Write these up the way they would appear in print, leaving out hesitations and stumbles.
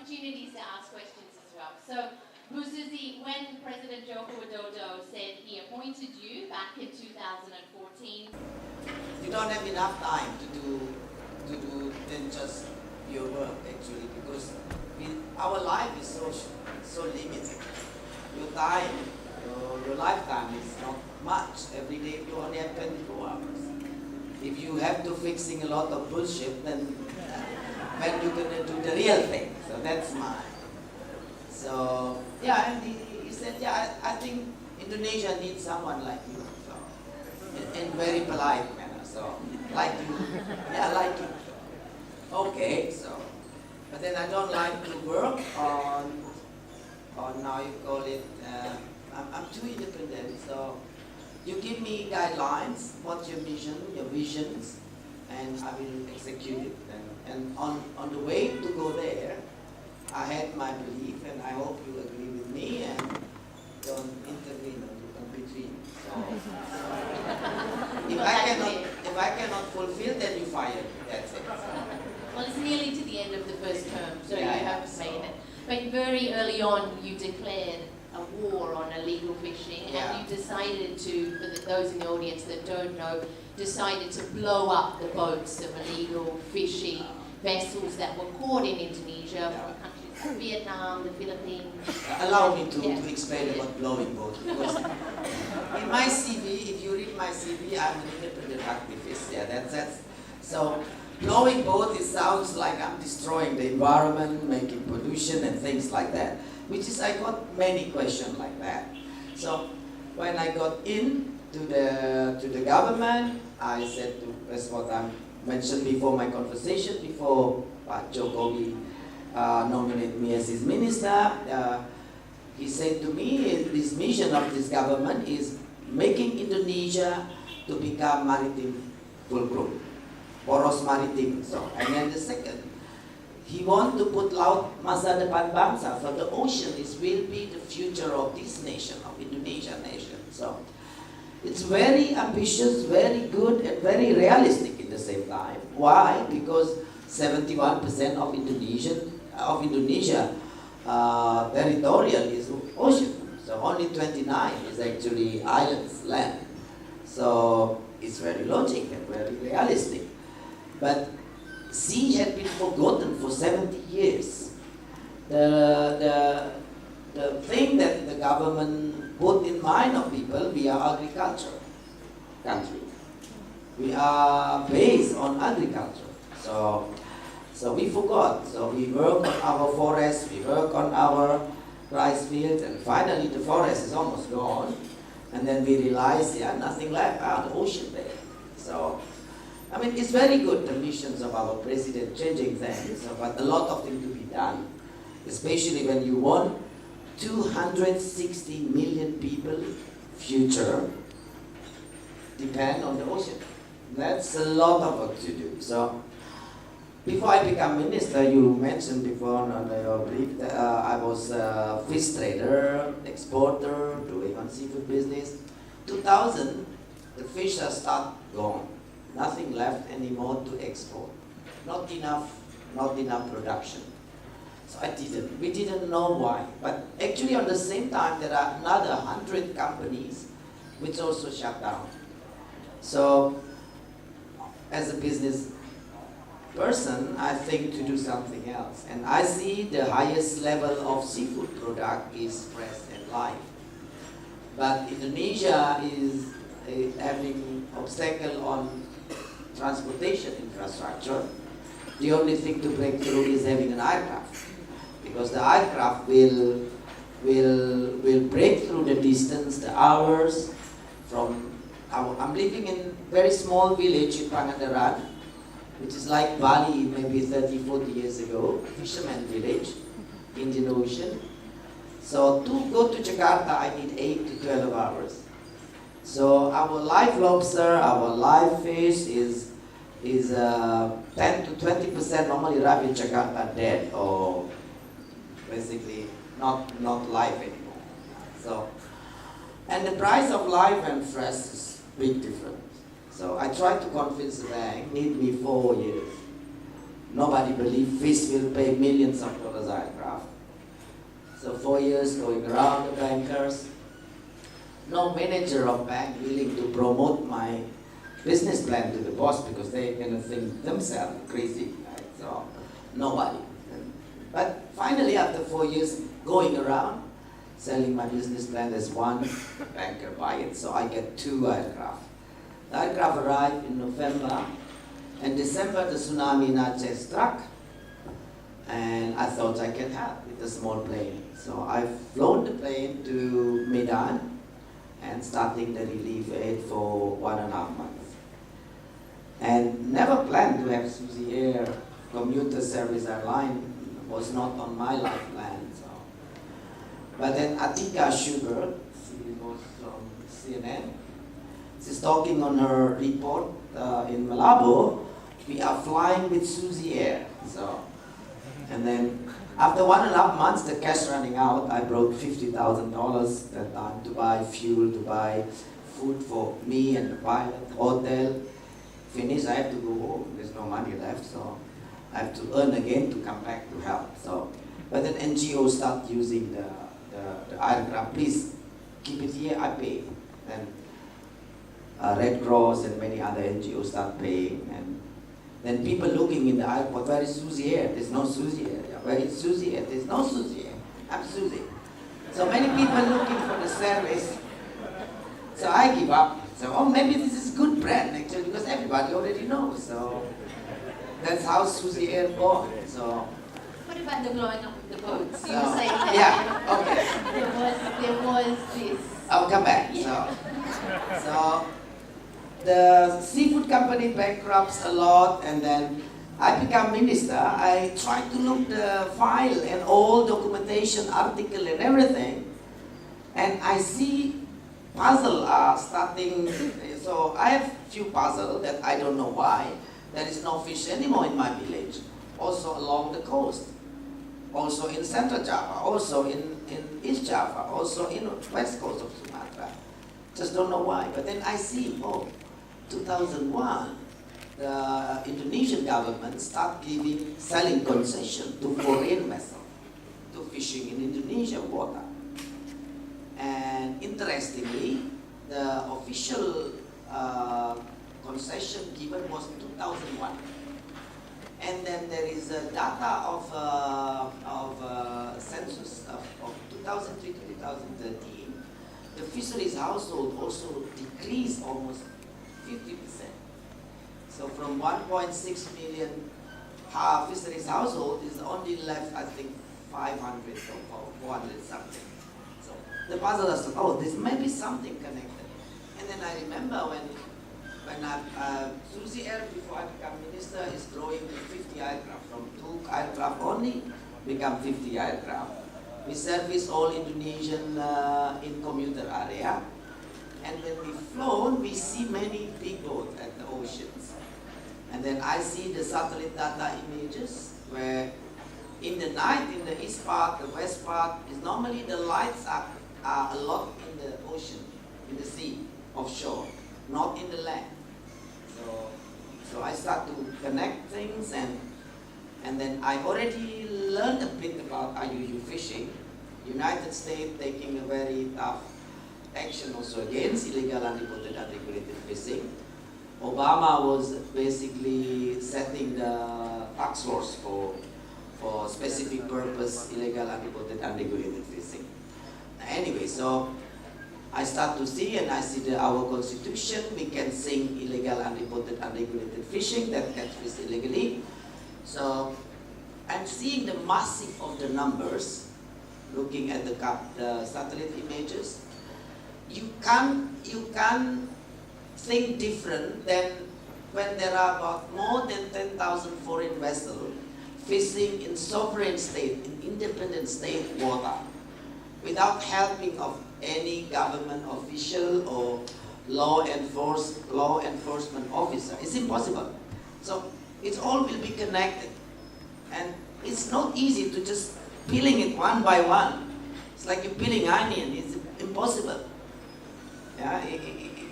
opportunities to ask questions as well. So, Susi, when President Joko Widodo said he appointed you back in 2014, you don't have enough time to do then just your work actually, because our life is so limited. Your time, your lifetime is not much. Every day you only have 24 hours. If you have to fixing a lot of bullshit, then when you're gonna do the real thing? So that's mine. So yeah, and he said, yeah, I think Indonesia needs someone like you. So in very polite manner. So like you, yeah, like you. Okay, so but then I don't like to work on now you call it. I'm too independent. So you give me guidelines. What's your mission, your visions, and I will execute it. And on the way to go there, I had my belief, and I hope you agree with me and don't intervene or between. So if I cannot fulfill, then you fire me. That's it. well, it's nearly to the end of the first term, so Yeah, you have so. made it. But very early on, you declared a war on illegal fishing, Yeah. and you decided to, for those in the audience that don't know, decided to blow up the boats of illegal fishing vessels that were caught in Indonesia from countries like Vietnam, the Philippines. Allow me to Yeah. explain about blowing boat, because in my CV, if you read my CV, I'm an independent activist. Yeah, that's so. Blowing boat, it sounds like I'm destroying the environment, making pollution and things like that. Which is, I got many questions like that. So when I got in to the government, I said to, that's what I mentioned before my conversation, before Jokowi nominated me as his minister. He said to me, this mission of this government is making Indonesia to become maritime fulcrum, poros maritim. So, and then the second, he wants to put laut masa depan bangsa. So the ocean will be the future of this nation, of Indonesia nation. So it's very ambitious, very good, and very realistic in the same time. Why? Because 71% of Indonesia territorial is ocean. So only 29 is actually islands, land. So it's very logical and very realistic. But sea had been forgotten for 70 years. The thing that the government put in mind of people, we are agriculture country. We are based on agriculture. So we forgot. So we work on our forests, we work on our rice fields, and finally the forest is almost gone. And then we realize, yeah, nothing left, the ocean there. So I mean, it's very good, the missions of our president changing things, but a lot of things to be done, especially when you want 260 million people future depend on the ocean. That's a lot of work to do. So before I become minister, you mentioned before on your brief that I was a fish trader, exporter, doing on seafood business. 2000, the fish are start gone. Nothing left anymore to export. Not enough production. So we didn't know why. But actually at the same time, there are another 100 companies which also shut down. So as a business person, I think to do something else. And I see the highest level of seafood product is fresh and live. But Indonesia is having obstacle on transportation infrastructure. The only thing to break through is having an aircraft, because the aircraft will break through the distance, the hours from. I'm living in a very small village in Pangandaran, which is like Bali maybe 30, 40 years ago, fisherman village, Indian Ocean. So to go to Jakarta, I need 8 to 12 hours. So our live lobster, our live fish is 10 to 20% normally arrive in Jakarta dead or basically not live anymore. So, and the price of live and fresh is big difference. So I tried to convince the bank, need me 4 years nobody believed fish will pay millions of dollars aircraft. So 4 years going around the bankers, no manager of bank willing to promote my business plan to the boss because they're gonna think themselves crazy, right? So nobody. But finally, after 4 years going around, selling my business plan, there's one banker buy it, so I get 2 aircraft. The aircraft arrived in November, and December the tsunami in Aceh struck, and I thought I can help with a small plane. So I've flown the plane to Medan and starting the relief aid for 1.5 months. And never planned to have Susi Air commuter service airline, was not on my life plan. So. But then Atika Sugar, she was from CNN, she's talking on her report in Malabo, we are flying with Susi Air. So, and then after 1.5 months, the cash running out, I brought $50,000 that time to buy fuel, to buy food for me and the pilot, hotel. Finish, I have to go home. There's no money left, so I have to earn again to come back to help. So, but then NGOs start using the aircraft. Please keep it here, I pay. Then Red Cross and many other NGOs start paying, and then people looking in the airport, where is Susi Air? There's no Susi Air. Where is Susi Air? There's no Susi Air. I'm Susi. So many people looking for the service. So I give up. So, oh, maybe this is good brand actually, because everybody already knows. So that's how Susi Air born. So. What about the blowing up of the boats? You So, were saying that. yeah. Okay. There was this. I'll come back. Yeah. So the seafood company bankrupts a lot, and then I become minister. I try to look the file and all documentation, article and everything, and I see puzzle are starting. So I have few puzzle that I don't know why there is no fish anymore in my village. Also along the coast, also in Central Java, also in East Java, also in west coast of Sumatra. Just don't know why. But then I see, 2001, the Indonesian government start selling concession to foreign vessels to fishing in Indonesian water. And interestingly, the official concession given was 2001. And then there is a data of census of 2003 to 2013. The fisheries household also decreased almost 50%. So from 1.6 million fisheries household is only left, I think, 500 or 400 something. So the puzzle is, this may be something connected. And then I remember when Susi Air, before I become minister, is growing to 50 aircraft. From 2 aircraft only, become 50 aircraft. We service all Indonesian in commuter area. And when we flown, we see many big boats at the oceans. And then I see the satellite data images where in the night, in the east part, the west part, is normally the lights are a lot in the ocean, in the sea, offshore, not in the land. So I start to connect things, and then I already learned a bit about IUU fishing. United States taking a very tough action also against illegal, unreported, unregulated fishing. Obama was basically setting the task force for specific purpose, illegal, unreported, unregulated fishing. Anyway, so I start to see, and I see our constitution, we can sing illegal, unreported, unregulated fishing, that catch fish illegally. So I'm seeing the massive of the numbers, looking at the satellite images. You can't think different than when there are about more than 10,000 foreign vessels fishing in sovereign state, in independent state water, without helping of any government official or law enforcement officer. It's impossible. So it all will be connected. And it's not easy to just peeling it one by one. It's like you're peeling onion. It's impossible. Yeah,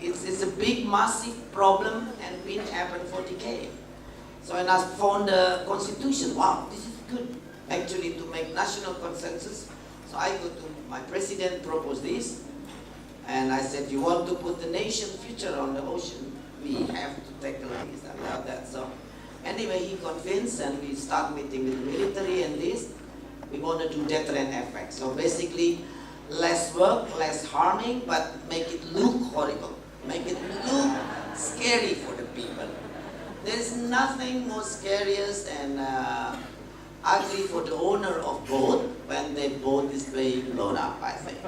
it's a big, massive problem, and been happened for decades. So when I found the constitution, wow, this is good, actually, to make national consensus. So I go to my president, propose this, and I said, you want to put the nation's future on the ocean, we have to tackle this and that. So anyway, he convinced, and we start meeting with the military and this. We want to do deterrent effect. So basically, less work, less harming, but make it look horrible. Make it look scary for the people. There's nothing more scariest and ugly for the owner of boat when their boat is being blown up, I think.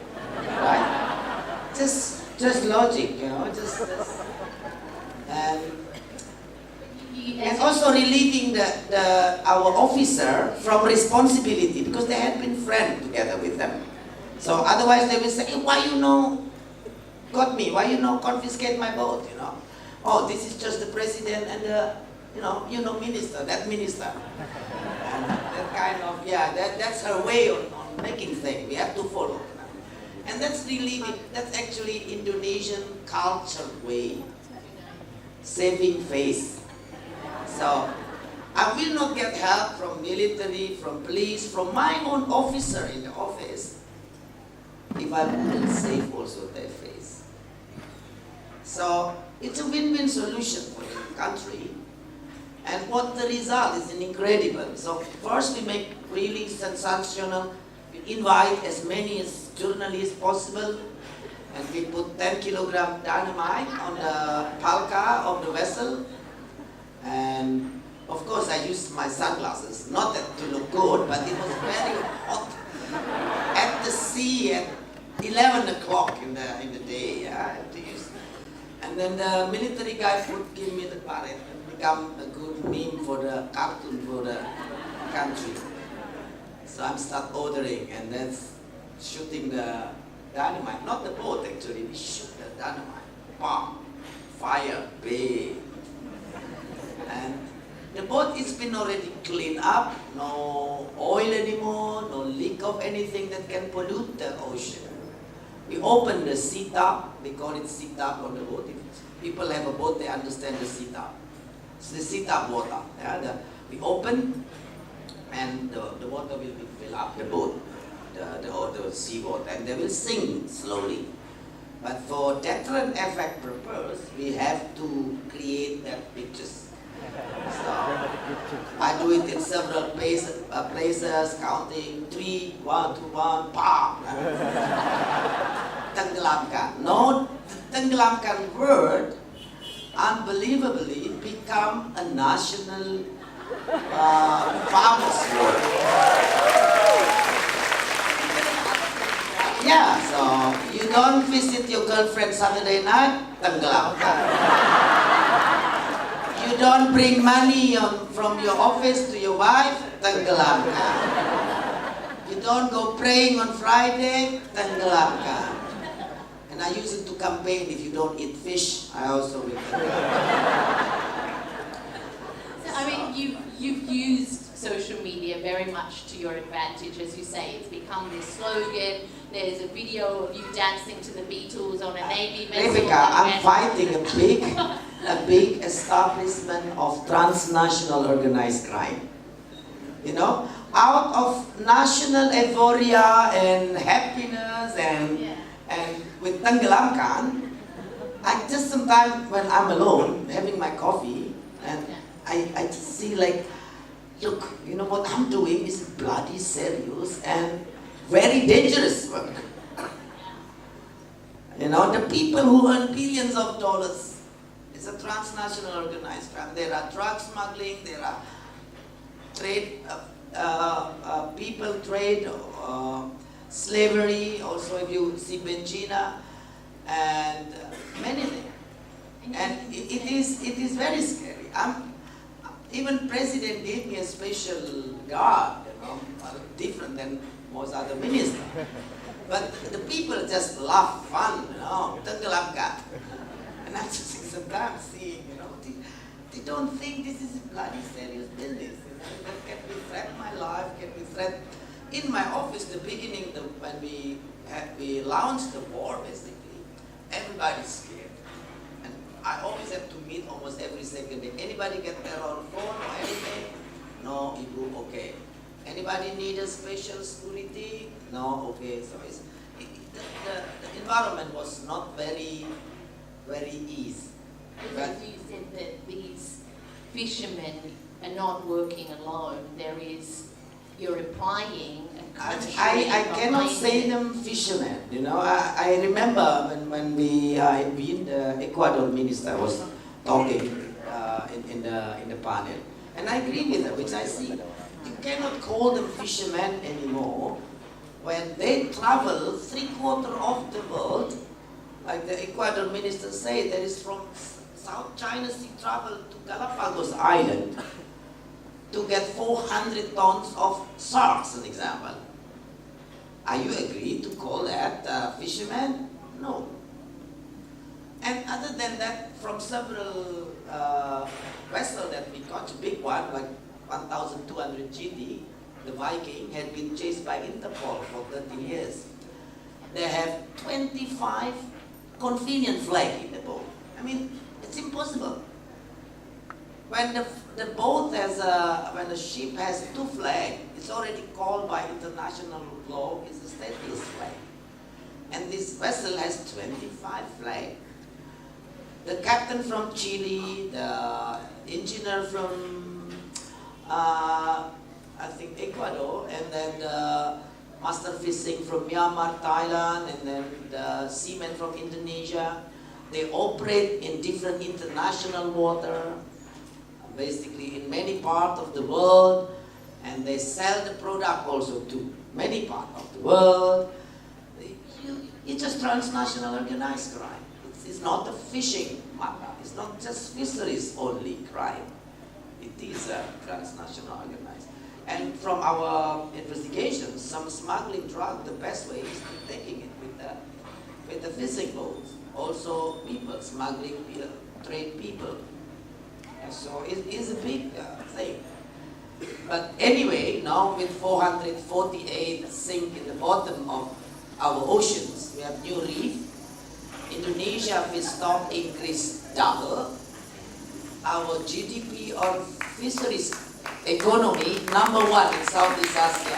Right? Just logic, you know, and also relieving our officer from responsibility, because they had been friends together with them. So otherwise they will say, hey, why got me? Why confiscate my boat? Oh, this is just the president and the minister, that minister. And that kind of, that's her way on making things. We have to follow. And that's actually Indonesian culture way, saving face. So I will not get help from military, from police, from my own officer in the office if I wouldn't save also their face. So it's a win-win solution for the country. And what the result is incredible. So first we make really sensational, we invite as many as journalists possible, and we put 10 kilogram dynamite on the palka of the vessel. And of course I used my sunglasses, not that to look good, but it was very hot at the sea at 11 o'clock in the day. Yeah, and then the military guy would give me the parrot and become a good meme for the cartoon for the country. So I start ordering and then shooting the dynamite, not the boat actually, we shoot the dynamite, bomb, fire, big. And the boat has been already cleaned up, no oil anymore, no leak of anything that can pollute the ocean. We open the sea top, we call it sea top on the boat. If people have a boat, they understand the sea top. It's the sea top water. Yeah? We open and the water will fill up the boat, the sea water, and they will sink slowly. But for deterrent effect purpose, we have to create that pictures. So I do it in several places, counting 3, 1, 2, 1, pam. Tenggelamkan. No, tenggelamkan word unbelievably become a national famous word. Yeah, so you don't visit your girlfriend Saturday night, tenggelamkan. You don't bring money from your office to your wife, tenggelamkan. You don't go praying on Friday, tenggelamkan. And I use it to campaign, if you don't eat fish, I also will tenggelamkan. So, I mean, you've used social media very much to your advantage, as you say. It's become this slogan. There's a video of you dancing to the Beatles on a Navy vessel. Rebecca, I'm fighting a big establishment of transnational organized crime. Out of national euphoria and happiness and with tenggelamkan, I just sometimes when I'm alone having my coffee and I just see like, look, what I'm doing is bloody serious and very dangerous work. The people who earn billions of dollars, it's a transnational organized crime. There are drug smuggling, there are trade, people trade, slavery, also if you see Benjina, and many things. And it is very scary. Even President gave me a special guard, different than most other ministers. But the people just love fun, tenggelamkan. And I just sometimes seeing, they don't think this is a bloody serious business. That can be threat my life, can be threat. In my office, the beginning, when we launched the war, basically, everybody's scared. And I always have expected to meet almost every second day. Anybody get there on phone or anything? No, Ibu, okay. Anybody need a special security? No, okay. So the environment was not very easy. But you said that these fishermen are not working alone. You're implying a country. I cannot say them fishermen. You know, I remember when the Ecuador minister was talking in the panel, and I agree with her, which I see. You cannot call them fishermen anymore when they travel 3/4 of the world. Like the Ecuador minister said, there is from South China Sea travel to Galapagos Island to get 400 tons of sharks, an example. Are you agree to call that fishermen? No. And other than that, from several vessels that we caught, a big one, like 1,200 GT, the Viking, had been chased by Interpol for 30 years. They have 25 convenient flags in the boat. I mean, it's impossible. When the boat has when the ship has 2 flags, it's already called by international law, it's a stateless flag. And this vessel has 25 flags. The captain from Chile, the engineer from I think Ecuador, and then the master fishing from Myanmar, Thailand, and then the seamen from Indonesia. They operate in different international water, basically in many parts of the world, and they sell the product also to many parts of the world. It's just transnational organized crime. It's not a fishing matter. It's not just fisheries only crime. It is a transnational organized. And from our investigations, some smuggling drug, the best way is to taking it with the fishing boats. Also people smuggling, trade people. And so it is a big thing. But anyway, now with 448 sink in the bottom of our oceans, we have new reef. Indonesia fish stock increased double. Our GDP or fisheries economy, #1 in Southeast Asia.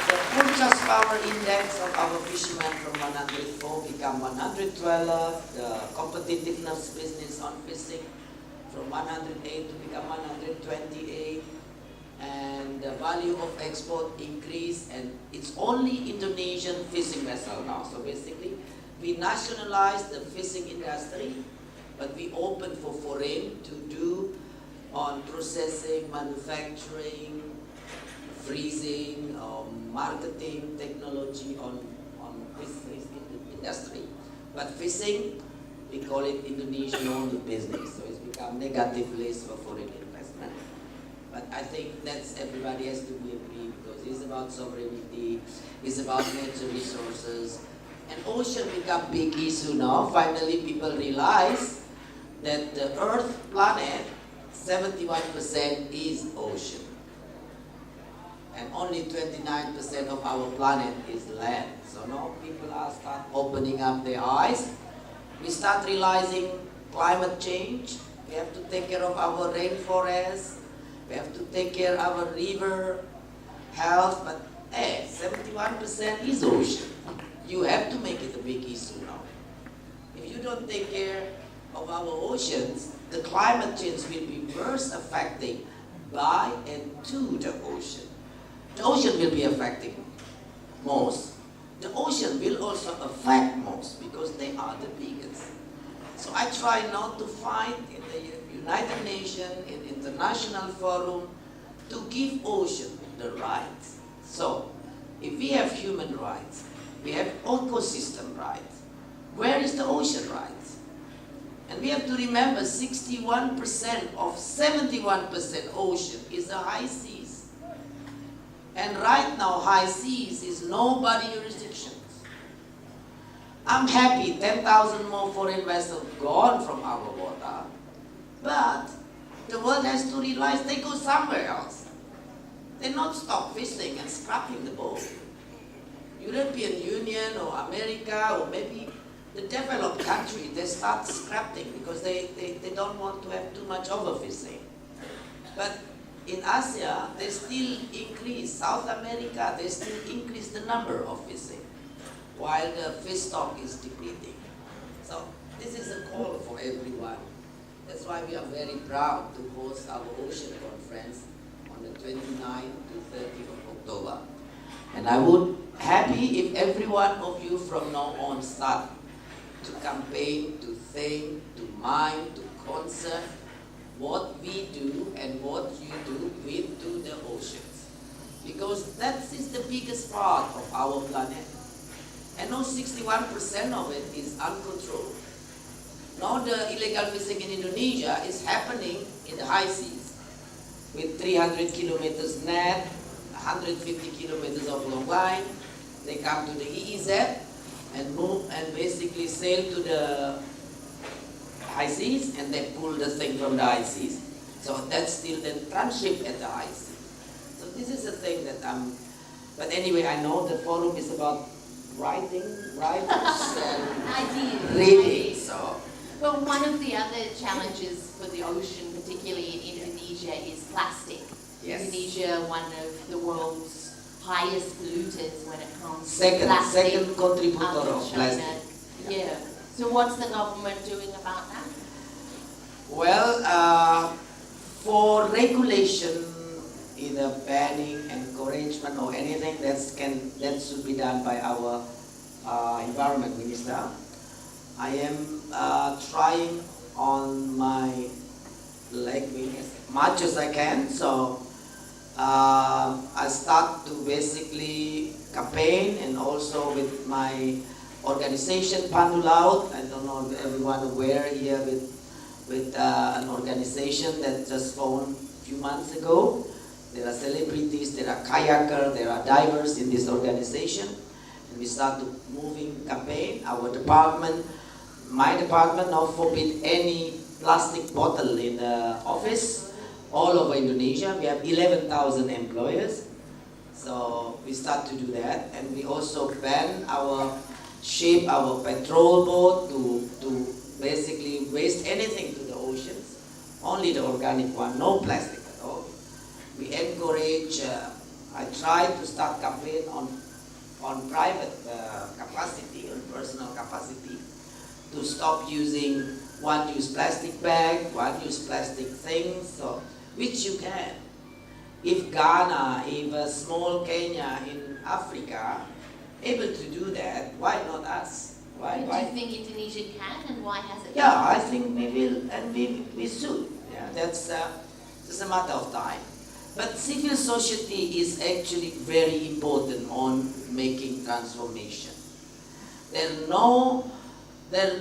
The purchase power index of our fishermen from 104 become 112. The competitiveness business on fishing from 108 to become 128. And the value of export increase, and it's only Indonesian fishing vessel now. So basically, we nationalized the fishing industry, but we open for foreign to do on processing, manufacturing, freezing, marketing, technology on fisheries industry. But fishing, we call it Indonesian only business. So it's become negative list for foreign investment. But I think that's everybody has to be agreed, because it's about sovereignty, it's about natural resources. And ocean become big issue now. Finally, people realize that the Earth planet, 71% is ocean. And only 29% of our planet is land. So now people are start opening up their eyes. We start realizing climate change. We have to take care of our rainforest. We have to take care of our river health. But 71% is ocean. You have to make it a big issue now. If you don't take care of our oceans, the climate change will be worse affecting by and to the ocean. The ocean will be affecting most. The ocean will also affect most because they are the biggest. So I try not to fight in the United Nations, in international forum, to give ocean the rights. So if we have human rights, we have ecosystem rights. Where is the ocean rights? And we have to remember 61% of 71% ocean is the high seas. And right now high seas is nobody jurisdictions. I'm happy 10,000 more foreign vessels gone from our water, but the world has to realize they go somewhere else. They not stop fishing and scrapping the boat. European Union or America or maybe the developed country, they start scrapping because they don't want to have too much overfishing. But in Asia, they still increase, South America, they still increase the number of fishing, while the fish stock is depleting. So this is a call for everyone. That's why we are very proud to host our ocean conference on the 29th to 30th of October. And I would happy if every one of you from now on start to campaign, to think, to mind, to concern what we do and what you do with the oceans. Because that is the biggest part of our planet. And now 61% of it is uncontrolled. Now the illegal fishing in Indonesia is happening in the high seas with 300 kilometers net, 150 kilometers of long line. They come to the EEZ and move and basically sail to the high seas and they pull the thing from the high seas. So that's still the tranship at the high seas. So this is a thing that but anyway, I know the forum is about writers and reading. So. Well, one of the other challenges for the ocean, particularly in Indonesia, is plastic. Yes. Indonesia, one of the world's highest polluters when it comes to second plastic. contributor after of China. plastic. Yeah. So what's the government doing about that? Well, for regulation, either banning, encouragement, or anything that should be done by our environment minister. I am trying on my leg as much as I can. So I start to basically campaign, and also with my organization Pandu Laut. I don't know if everyone aware here with an organization that just formed a few months ago. There are celebrities, there are kayakers, there are divers in this organization, and we start to moving campaign. Our department, my department, now forbid any plastic bottle in the office all over Indonesia. We have 11,000 employers, so we start to do that, and we also ban our ship, our patrol boat to basically waste anything to the oceans, only the organic one, no plastic at all. We encourage, I try to start campaign on private capacity, on personal capacity, to stop using one-use plastic bag, one-use plastic things, so, which you can. If Ghana, if a small Kenya in Africa, able to do that, why not us? Why? Do you think Indonesia can, and why has it? Yeah, I think we will, and we should. Yeah, that's just a matter of time. But civil society is actually very important on making transformation. There are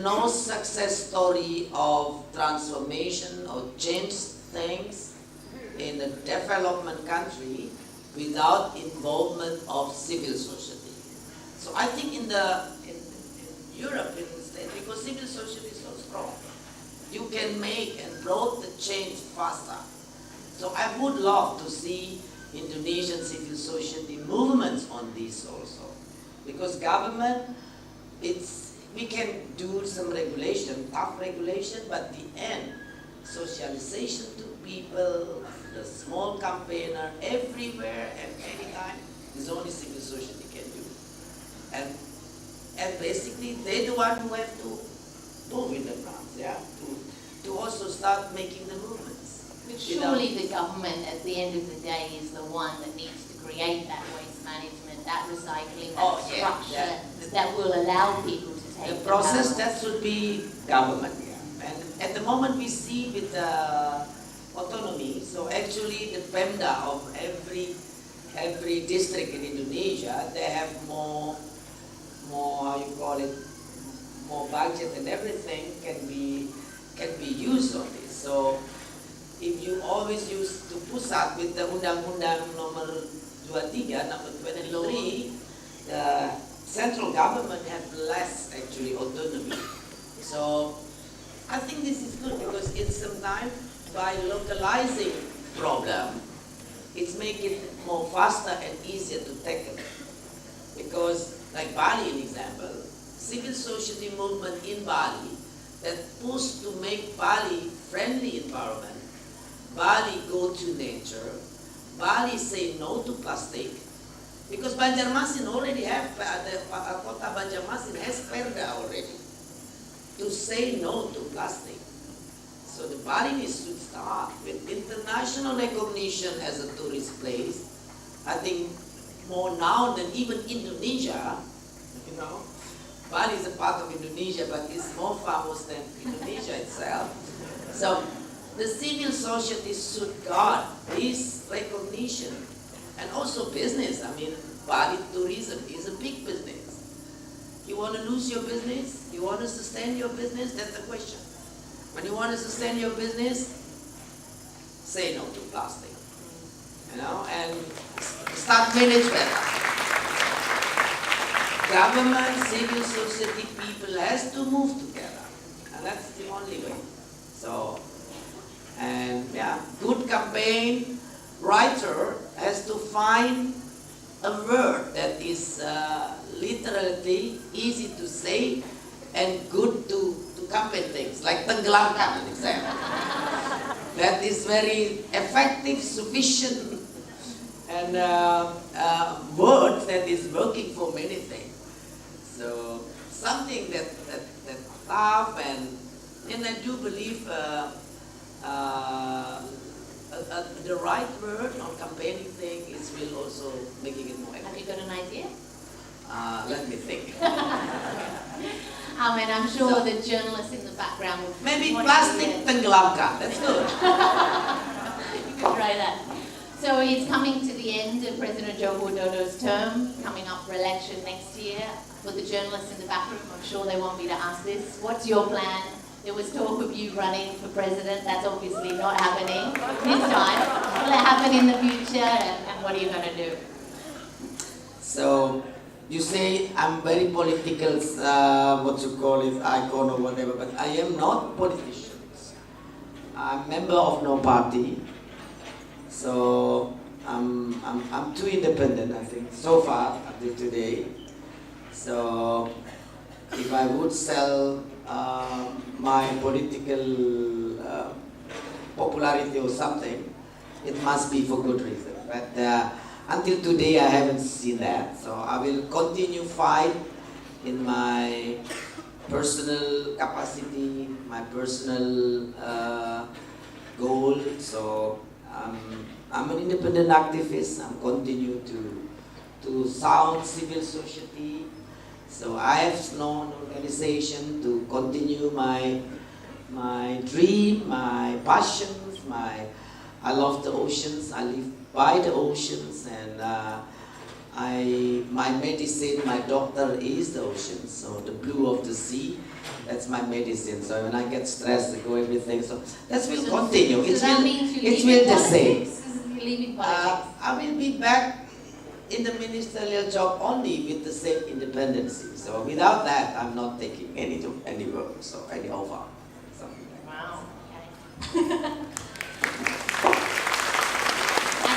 no success story of transformation or change things in a development country without involvement of civil society. So I think in Europe, because civil society is so strong, you can make and brought the change faster. So I would love to see Indonesian civil society movements on this also, because government, we can do some regulation, tough regulation, but the end, socialization to people, the small campaigner, everywhere and anytime, is only civil society can do. And basically, they're the one who have to move in the grounds, yeah, to also start making the movements. But surely the government, at the end of the day, is the one that needs to create that waste management, that recycling, that structure that will allow people to take the process. That should be government. Yeah. And at the moment, we see with the autonomy. So actually, the Pemda of every district in Indonesia, they have more how you call it, more budget, and everything can be used on this. So if you always use to pusat with the Undang-Undang nomor 23, number 23, the central government have less actually autonomy. So I think this is good, because in some time, by localizing problem, it's make it more faster and easier to tackle. Because like Bali, an example, civil society movement in Bali that pushed to make Bali friendly environment. Bali go to nature. Bali say no to plastic. Because Banjarmasin already have, the Kota Banjarmasin has perda already to say no to plastic. So the Balinese should start with international recognition as a tourist place. I think more now than even Indonesia, you know. Bali is a part of Indonesia, but it's more famous than Indonesia itself. So the civil society should guard this recognition. And also business. I mean, Bali tourism is a big business. You want to lose your business? You want to sustain your business? That's the question. When you want to sustain your business, say no to plastic. You know, and start manage better. Government, civil society people has to move together. And that's the only way. So, and yeah, good campaign writer has to find a word that is literally easy to say and good to campaign things, like tenggelamkan, an example. That is very effective, sufficient, and word that is working for many things. So something that tough, and I do believe the right word on campaigning thing will also making it more effective. Have you got an idea? Let me think. I mean, I'm sure the journalists in the background will Maybe want plastic tenggelamkan. That's good. You could try that. So it's coming to the end of President Joko Widodo's term, coming up for election next year. For the journalists in the back room, I'm sure they want me to ask this. What's your plan? There was talk of you running for president. That's obviously not happening this time. Will it happen in the future? And what are you going to do? So you say I'm very political, what you call it, icon or whatever, but I am not politician. I'm member of no party. So I'm too independent, I think, so far until today. So if I would sell my political popularity or something, it must be for good reason. But until today, I haven't seen that. So I will continue fight in my personal capacity, my personal goal. So I'm an independent activist. I'm continue to sound civil society. So I have no organization to continue my dream, my passions, I love the oceans, I live by the oceans, and my medicine, my doctor is the ocean, so the blue of the sea, that's my medicine. So when I get stressed, I go everything, so that will continue. So that means it will the same. You're leaving politics? I will be back in the ministerial job only with the same independency. So without that, I'm not taking any work, so any offer, something like that. Wow. Okay.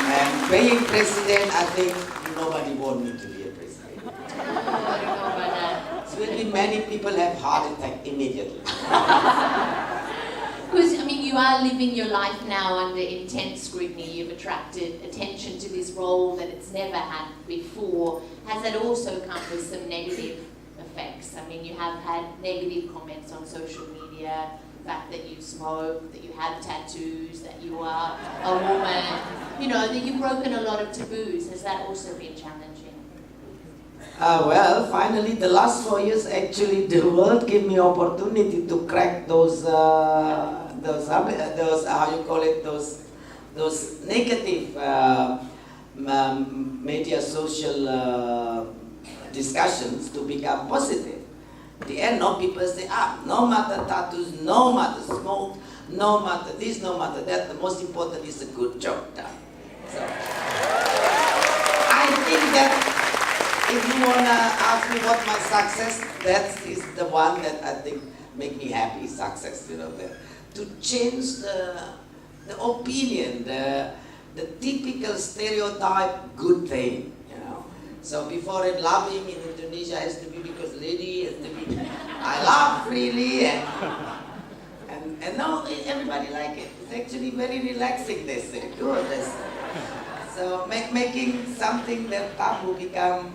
And being president, I think nobody wants me to be a president. Oh, I don't know about that. So will be many people have heart attack immediately. Because, I mean, you are living your life now under intense scrutiny. You've attracted attention to this role that it's never had before. Has that also come with some negative effects? I mean, you have had negative comments on social media, the fact that you smoke, that you have tattoos, that you are a woman, you know, that you've broken a lot of taboos. Has that also been challenging? Well, finally, the last 4 years, actually, the world gave me opportunity to crack those how you call it, those negative media social discussions to become positive. At the end, no people say, no matter tattoos, no matter smoke, no matter this, no matter that, the most important is a good job done. So, I think that if you want to ask me what my success, that is the one that I think make me happy, success, you know, to change the opinion, the typical stereotype good thing, you know. So before it, loving in Indonesia has to be because ready, I laugh freely, and now everybody like it. It's actually very relaxing, they say. Good, they say. So making something that taboo become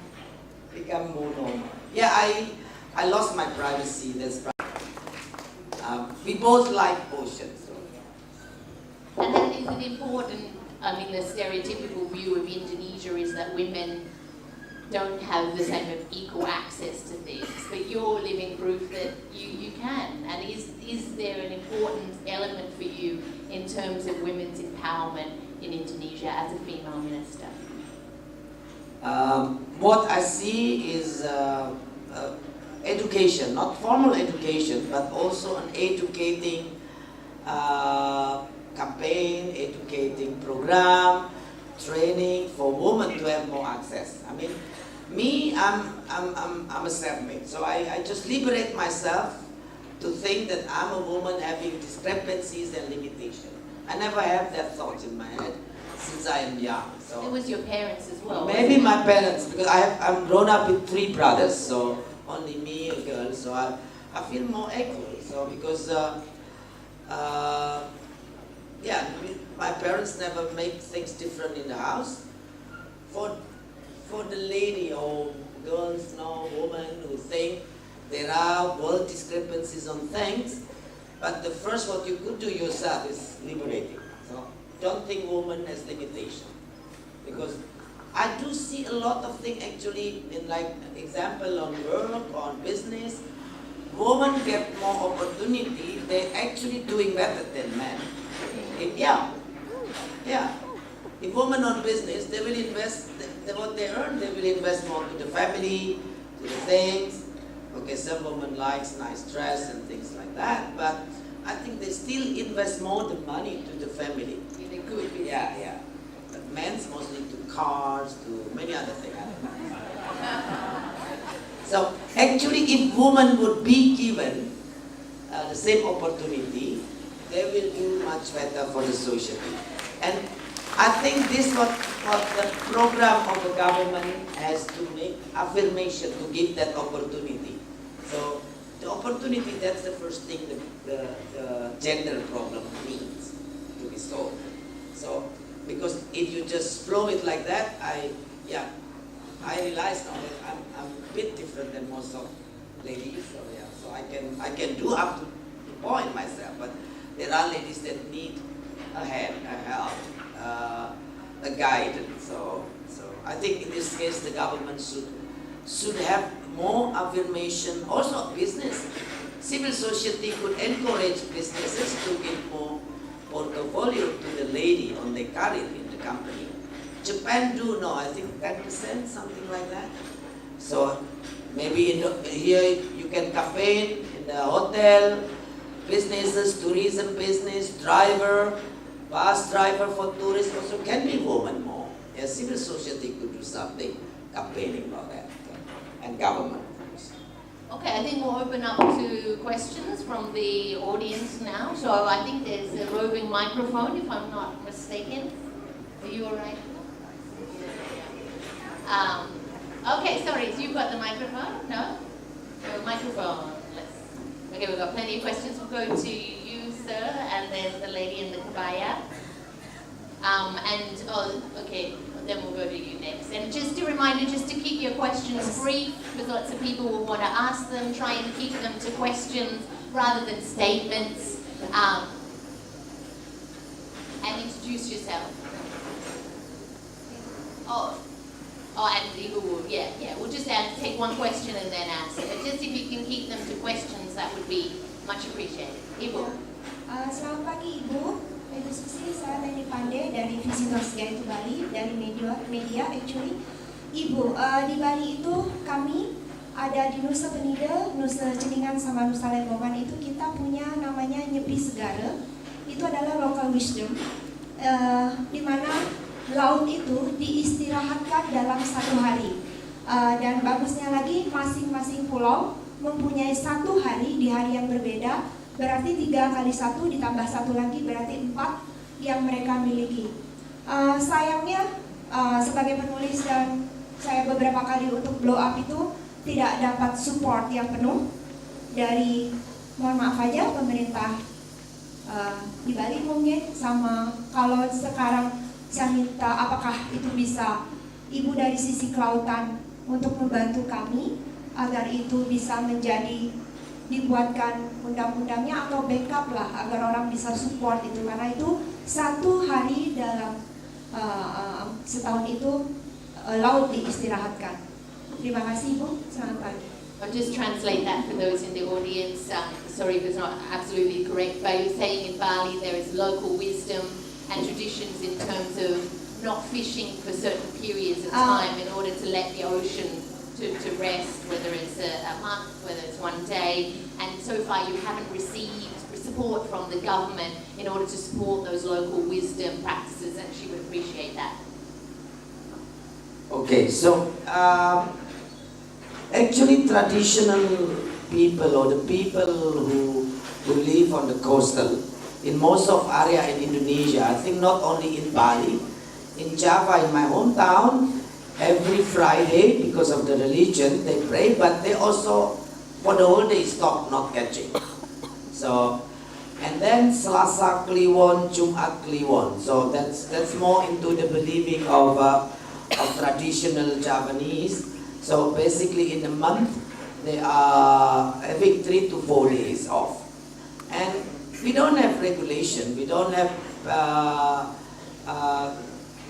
more normal. Yeah, I lost my privacy. We both like oceans. So. And then is it important, I mean, the stereotypical view of Indonesia is that women don't have the same equal access to things, but you're living proof that you can. And is there an important element for you in terms of women's empowerment in Indonesia as a female minister? What I see is education, not formal education, but also an educating campaign, educating program, training for women to have more access. I mean, me, I'm a self-made, so I just liberate myself to think that I'm a woman having discrepancies and limitations. I never have that thought in my head since I am young. So it was your parents as well. Maybe my parents, because I'm grown up with 3 brothers, so only me, a girl, so I feel more equal. So because yeah, my parents never made things different in the house. For the lady or girls, no, women who think there are world discrepancies on things, but the first what you could do yourself is liberating. So don't think woman has limitation, because I do see a lot of things actually in, like, example on work, on business. Women get more opportunity, they're actually doing better than men. Yeah. If women on business, they will invest what they earn, they will invest more to the family, to the things. Okay, some women likes nice dress and things like that, but I think they still invest more the money to the family. They could be. Yeah. But men's mostly to cars, to many other things. So actually, if women would be given the same opportunity, they will do much better for the society. And I think this what the program of the government has to make affirmation to give that opportunity. So the opportunity, that's the first thing the gender problem needs to be solved. So because if you just flow it like that, I realize now that I'm a bit different than most of ladies. So yeah, so I can do up to the point myself, but there are ladies that need a hand, a help, a guide. So I think in this case the government should have more affirmation. Also business, civil society could encourage businesses to give more portfolio to the lady on their career in the company. Japan do know, I think 10%, something like that. So maybe here you can campaign in the hotel, businesses, tourism business, driver, bus driver for tourists also can be women more. Yeah, civil society could do something, campaigning about that, and government. Okay, I think we'll open up to questions from the audience now. So I think there's a roving microphone, if I'm not mistaken. Are you all right? Okay, sorry, so you've got the microphone? No? Microphone. Okay, we've got plenty of questions. We'll go to you, sir, and then the lady in the kabaya. Okay, then we'll go to you next. And just a reminder, just to keep your questions brief, because lots of people will want to ask them. Try and keep them to questions rather than statements. And introduce yourself. And Ibu will, we'll just take one question and then answer. But just if you can keep them to questions, that would be much appreciated. Ibu. Selamat pagi Ibu. Ibu Susi, saya Leni Pandey dari Visitors Guide to Bali, dari media actually. Ibu, di Bali itu kami ada di Nusa Penida, Nusa Ceningan sama Nusa Lembongan itu kita punya namanya Nyepi Segara. Itu adalah local wisdom, di mana laut itu diistirahatkan dalam 1 hari. Dan bagusnya lagi masing-masing pulau mempunyai 1 hari di hari yang berbeda. Berarti 3 kali 1 ditambah 1 lagi berarti 4 yang mereka miliki. Sayangnya sebagai penulis dan saya beberapa kali untuk blow up itu tidak dapat support yang penuh dari, mohon maaf aja, pemerintah di Bali mungkin, sama kalau sekarang saya minta apakah itu bisa Ibu dari sisi kelautan untuk membantu kami agar itu bisa menjadi, dibuatkan undang-undangnya atau backup lah agar orang bisa support itu, karena itu 1 hari dalam setahun itu laut diistirahatkan. Terima kasih Ibu, selamat pagi. I'll just translate that for those in the audience. Sorry if it's not absolutely correct, but you're saying in Bali there is local wisdom and traditions in terms of not fishing for certain periods of time in order to let the ocean to rest, whether it's a month, whether it's 1 day, and so far you haven't received support from the government in order to support those local wisdom practices, and she would appreciate that. Okay, so actually traditional people or the people who live on the coastal in most of area in Indonesia, I think not only in Bali, in Java, in my hometown, every Friday, because of the religion, they pray, but they also, for the whole day, stop not catching. So, and then Selasa Kliwon, Jumat Kliwon. So that's more into the believing of traditional Javanese. So basically in a month, they are having 3 to 4 days off. And we don't have regulation, we don't have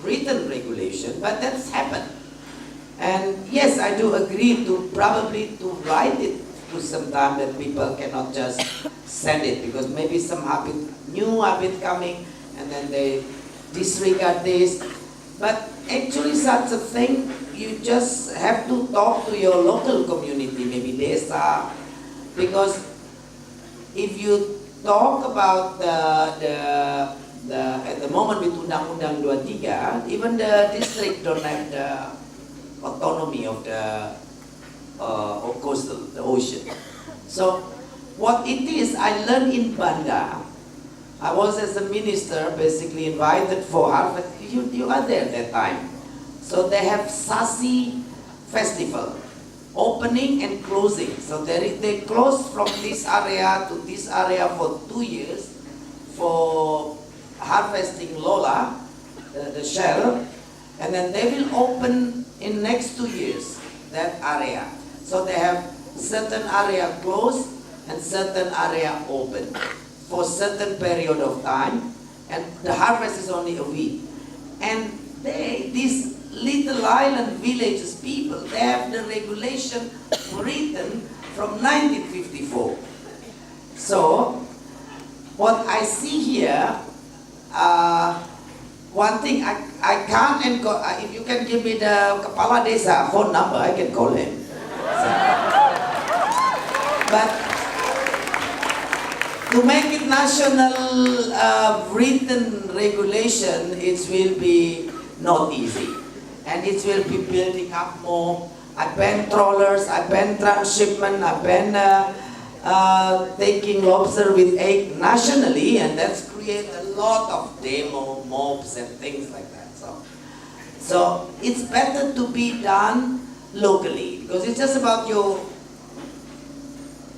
written regulation, but that's happened. And yes, I do agree to probably to write it to some time that people cannot just send it, because maybe some new habit coming, and then they disregard this. But actually such a thing, you just have to talk to your local community, maybe desa, because if you talk about at the moment with Undang-Undang 23, even the district don't have the autonomy of the coastal, the ocean. So what it is, I learned in Banda. I was as a minister basically invited for harvest. You are there that time. So they have Sasi festival, opening and closing. So they close from this area to this area for 2 years for harvesting Lola, the shell, and then they will open in next 2 years that area. So they have certain area closed and certain area open for certain period of time, and the harvest is only a week. And these little island villages people, they have the regulation written from 1954. So what I see here, one thing I can't, if you can give me the Kepala Desa phone number, I can call him. But to make it national written regulation, it will be not easy. And it will be building up more. I ban trawlers, I ban transshipment, I ban taking lobster with egg nationally, and that's create a lot of demo mobs and things like that. So it's better to be done locally, because it's just about your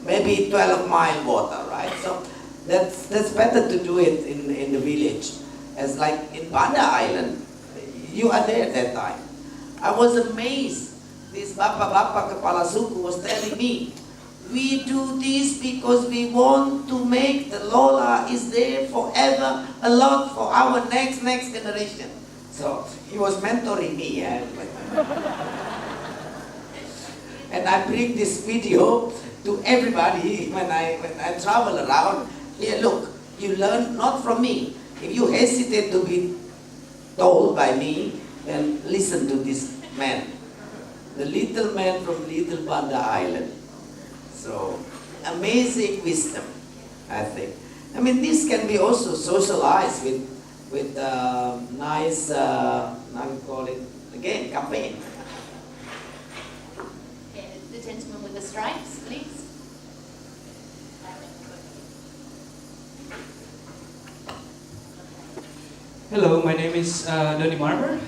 maybe 12-mile water, right? So that's better to do it in the village. As like in Banda Island, you are there that time. I was amazed. This Bapa Kepala Suku was telling me, we do this because we want to make the Lola is there forever, a lot for our next generation. So he was mentoring me. And I bring this video to everybody when I travel around. Here, look, you learn not from me. If you hesitate to be told by me, then listen to this man. The little man from Little Banda Island. So, amazing wisdom, I think. I mean, this can be also socialized with nice, how you call it, again, campaign. Okay, the gentleman with the stripes, please. Hello, my name is Donny Marmer.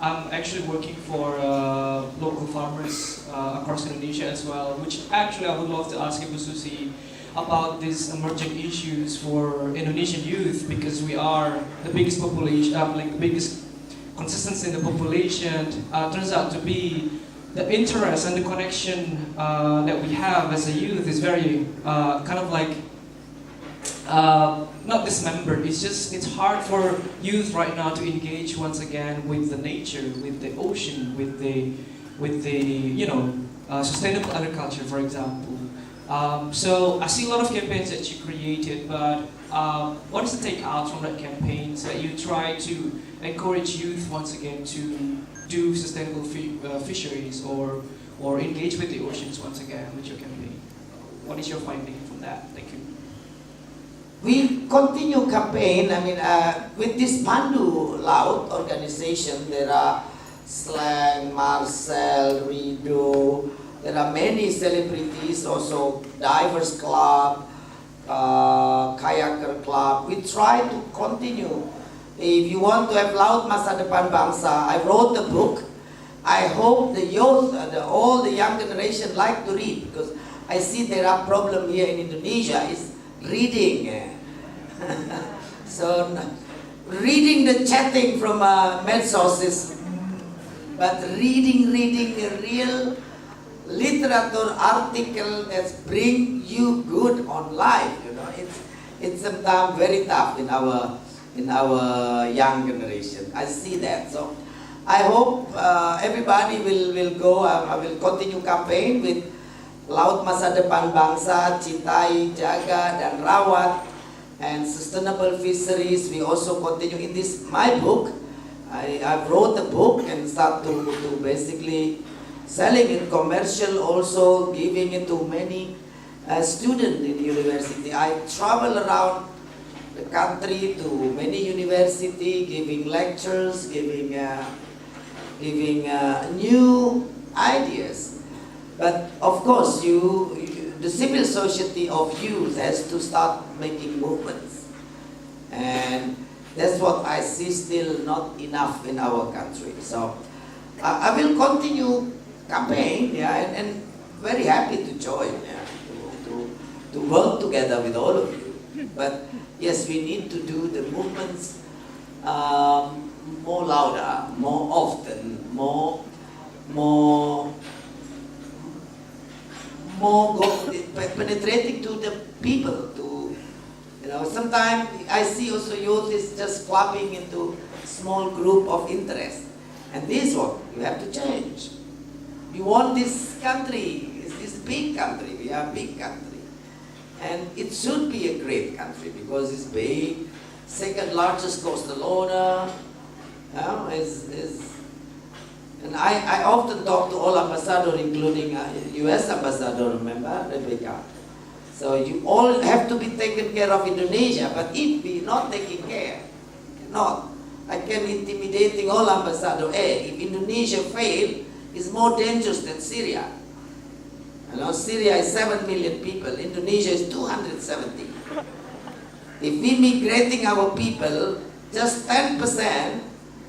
I'm actually working for local farmers across Indonesia as well, which actually I would love to ask Ibu Susi about these emerging issues for Indonesian youth, because we are the biggest population, like the biggest consistency in the population. Turns out to be the interest and the connection that we have as a youth is very kind of like not dismembered. It's hard for youth right now to engage once again with the nature, with the ocean, with the sustainable agriculture, for example. So I see a lot of campaigns that you created, but what is the take out from that campaigns that you try to encourage youth once again to do sustainable fisheries or engage with the oceans once again with your campaign? What is your finding from that? Thank you. We continue campaign. I mean, with this Pandu Laut organization, there are Slang, Marcel, Rido. There are many celebrities, also Divers Club, Kayaker Club. We try to continue. If you want to have Laut Masa Depan Bangsa, I wrote the book. I hope the youth, all the young generation like to read, because I see there are problem here in Indonesia is reading. So reading the chatting from Medsos is, but reading a real literature article that bring you good on life, it's sometimes very tough in our young generation. I see that. So I hope everybody will go. I will continue campaign with Laut Masa Depan Bangsa, Cintai, Jaga, dan Rawat, and sustainable fisheries. We also continue in this my book. I wrote a book and start to basically selling it commercial, also giving it to many students in the university. I travel around the country to many university, giving lectures, giving new ideas. But of course, the civil society of youth has to start making movements, and that's what I see still not enough in our country. So I will continue campaign, and very happy to join, to work together with all of you. But yes, we need to do the movements more louder, more often, more penetrating to the people. Sometimes I see also youth is just clubbing into small group of interest, and this is what you have to change. We want this country, this big country. We are a big country, and it should be a great country because it's big, second largest coastal owner. And I often talk to all ambassadors, including U.S. ambassador, remember, Rebecca. So you all have to be taken care of Indonesia, but if we not taking care, I can intimidating all ambassadors. If Indonesia fail, it's more dangerous than Syria. Syria is 7 million people, Indonesia is 270. If we migrating our people, just 10%,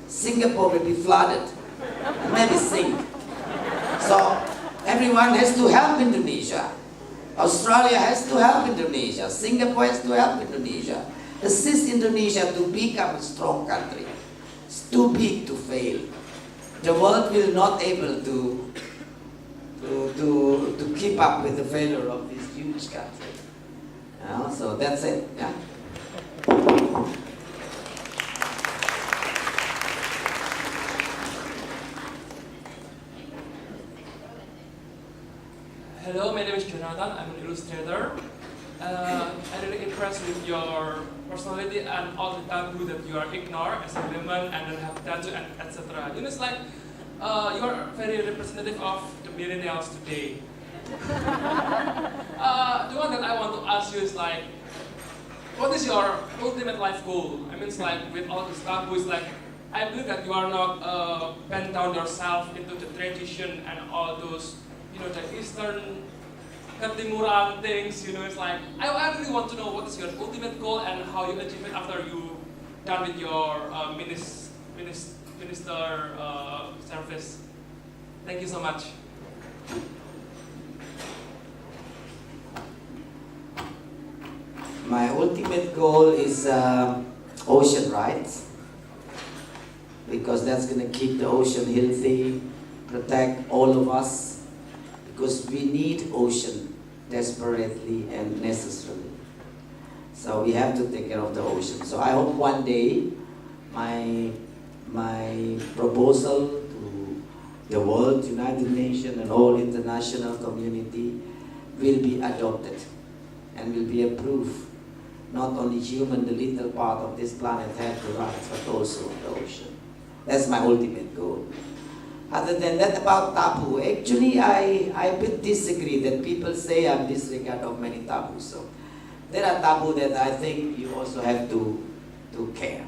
Singapore will be flooded, maybe sink. So everyone has to help Indonesia. Australia has to help Indonesia. Singapore has to help Indonesia. Assist Indonesia to become a strong country. It's too big to fail. The world will not able to keep up with the failure of this huge country. So that's it. Yeah. Hello, my name is Jonathan. I'm an illustrator. I'm really impressed with your personality and all the taboo that you are ignore as a woman and then have tattoo and etc. It's like you are very representative of the millennials today. The one that I want to ask you is like, what is your ultimate life goal? I mean, it's like with all this taboos, like I believe that you are not bend down yourself into the tradition and all those, the Eastern Ketimuran things. It's like I really want to know what is your ultimate goal and how you achieve it after you done with your minister service. Thank you so much. My ultimate goal is ocean rights, because that's going to keep the ocean healthy, protect all of us, because we need ocean desperately and necessarily. So we have to take care of the ocean. So I hope one day my proposal to the world, United Nations and all international community will be adopted and will be approved. Not only human, the little part of this planet have the rights, but also the ocean. That's my ultimate goal. Other than that, about taboo, actually I a bit disagree that people say I'm disregard of many taboos. So there are taboo that I think you also have to care.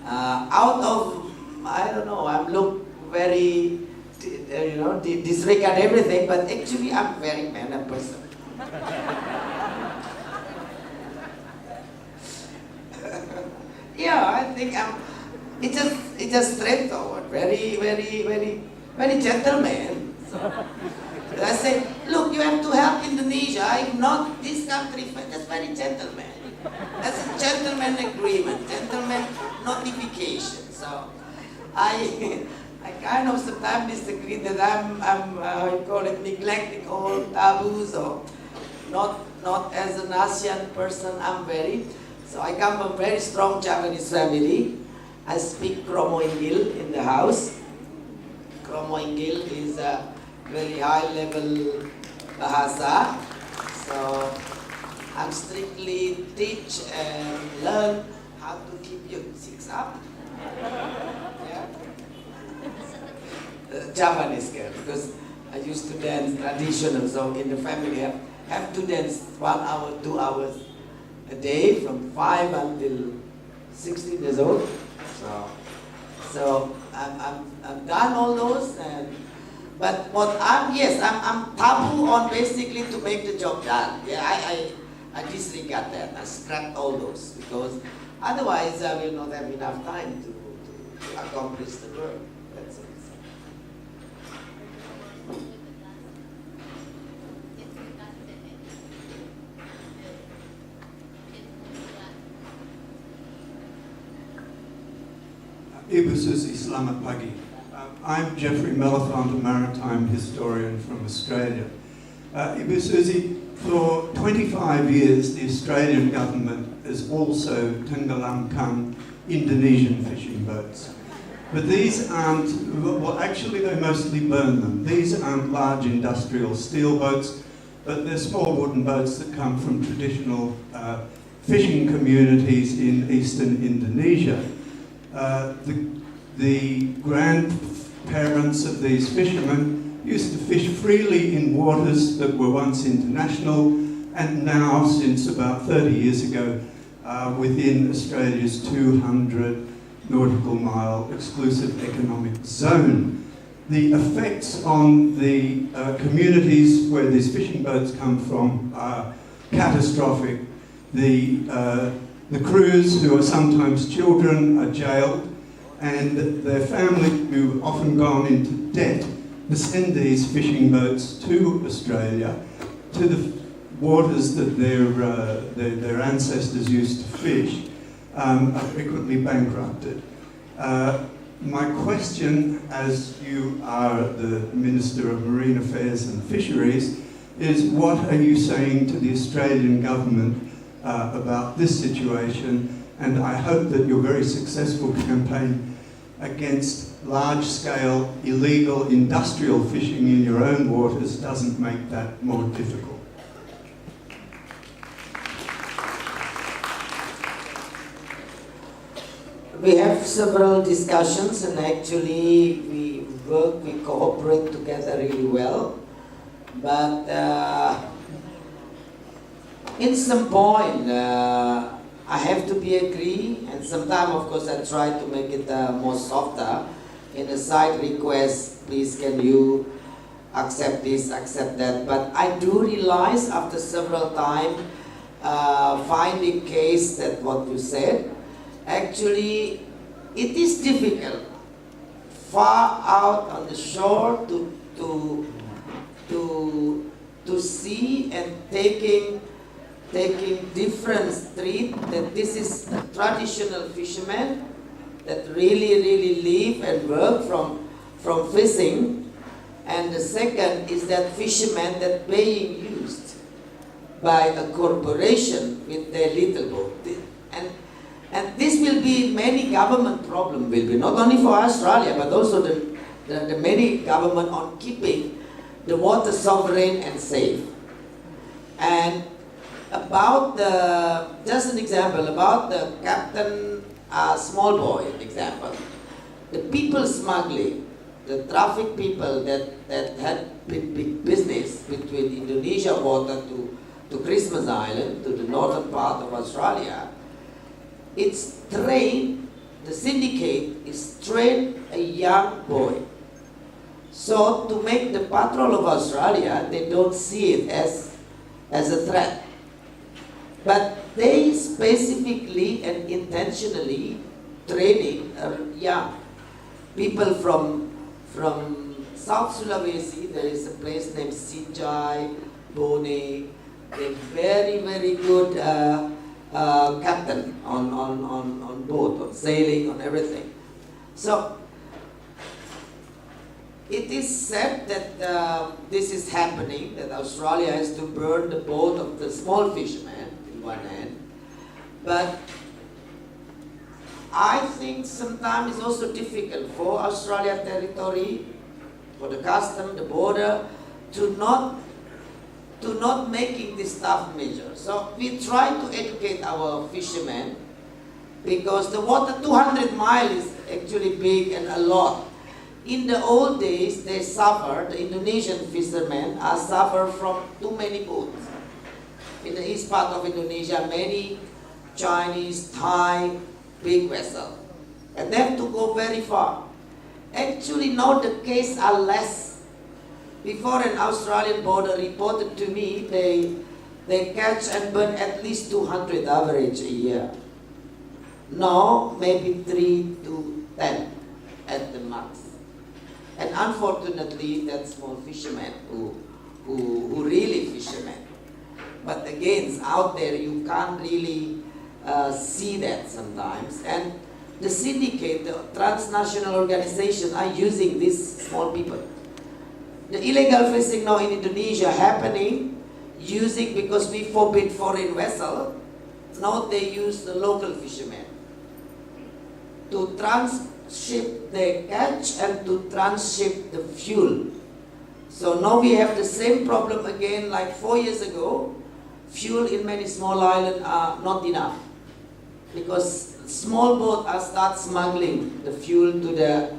Out of, I don't know, I'm look very, disregard everything, but actually I'm a very manner person. Yeah, I think it's just straightforward, very gentleman. So I say, look, you have to help Indonesia, if not this country, that's very gentleman. That's a gentleman agreement, gentleman notification. So I kind of sometimes disagree that I'm how you call it, neglecting all taboos, or not as an ASEAN person, so I come from a very strong Japanese family. I speak Kromo Inggil in the house. Kromo Inggil is a very high level bahasa. So I'm strictly teach and learn how to keep your six up. Yeah. Japanese girl, because I used to dance traditional, so in the family have to dance 1 hour, 2 hours a day from 5 until 16 years old. So I'm done all those, but what I'm taboo on basically to make the job done. Yeah, I disregard that. I scrap all those, because otherwise I will not have enough time to accomplish the work. That's it. Ibu Susi, selamat pagi. I'm Jeffrey Mellifont, a maritime historian from Australia. Ibu Susi, for 25 years the Australian government has also tenggelamkan Indonesian fishing boats. But these aren't, well actually they mostly burn them. These aren't large industrial steel boats, but they're small wooden boats that come from traditional fishing communities in eastern Indonesia. The grandparents of these fishermen used to fish freely in waters that were once international, and now, since about 30 years ago, within Australia's 200 nautical mile exclusive economic zone. The effects on the communities where these fishing boats come from are catastrophic. The crews, who are sometimes children, are jailed, and their families, who have often gone into debt to send these fishing boats to Australia, to the waters that their ancestors used to fish, are frequently bankrupted. My question, as you are the Minister of Marine Affairs and Fisheries, is what are you saying to the Australian government about this situation? And I hope that your very successful campaign against large-scale illegal industrial fishing in your own waters doesn't make that more difficult. We have several discussions, and actually we cooperate together really well. But in some point, I have to be agree, and sometimes, of course, I try to make it more softer. In a side request, please can you accept this, accept that. But I do realize after several times finding case that what you said, actually it is difficult far out on the shore to to see and taking different street, that this is a traditional fisherman that really live and work from fishing, and the second is that fishermen that being used by a corporation with their little boat. And this will be many government problem, will be not only for Australia but also the many government on keeping the water sovereign and safe. And about just an example, about the Captain Small Boy example, the people smuggling, the traffic people that had big business between Indonesia water to Christmas Island, to the northern part of Australia, it's trained, the syndicate is trained a young boy. So to make the patrol of Australia, they don't see it as a threat. But they specifically and intentionally training young people from South Sulawesi. There is a place named Sinjai, Bone. They're very good captain on boat, on sailing, on everything. So it is said that this is happening, that Australia has to burn the boat of the small fisherman in one hand. But I think sometimes it's also difficult for Australia territory, for the custom, the border, to not making this tough measure. So we try to educate our fishermen, because the water 200 miles is actually big and a lot. In the old days, they suffer, the Indonesian fishermen suffer from too many boats. In the east part of Indonesia, many Chinese, Thai, big vessels. And they have to go very far. Actually, now the cases are less. Before, an Australian border reported to me, they catch and burn at least 200 average a year. Now, maybe 3 to 10 at the max. And unfortunately, that's small fishermen who really fishermen. But again, out there you can't really see that sometimes. And the syndicate, the transnational organizations are using these small people. The illegal fishing now in Indonesia happening, using, because we forbid foreign vessel, now they use the local fishermen to transship the catch and to transship the fuel. So now we have the same problem again like 4 years ago. Fuel in many small islands are not enough, because small boats start smuggling the fuel to the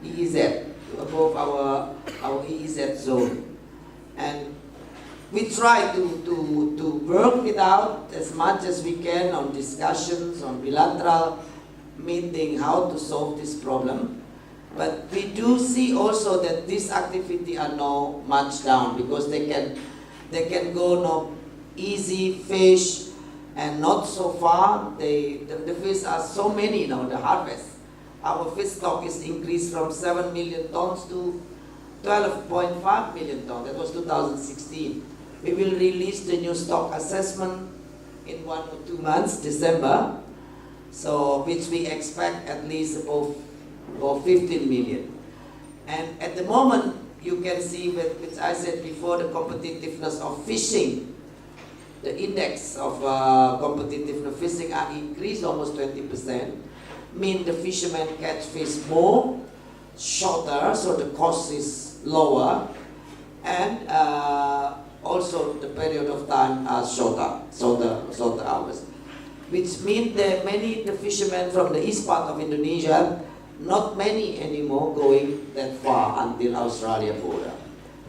EEZ, above our EEZ zone. And we try to work it out as much as we can on discussions, on bilateral meeting, how to solve this problem. But we do see also that this activity are now much down, because they can go now easy fish and not so far. The fish are so many now, the harvest. Our fish stock is increased from 7 million tons to 12.5 million tons. That was 2016. We will release the new stock assessment in 1 or 2 months, December. So, which we expect at least above 15 million. And at the moment, you can see, which I said before, the competitiveness of fishing. The index of competitiveness fishing are increased almost 20%. Mean the fishermen catch fish more, shorter, so the cost is lower, and also the period of time are shorter hours. Which means that many the fishermen from the east part of Indonesia, not many anymore going that far until Australia border.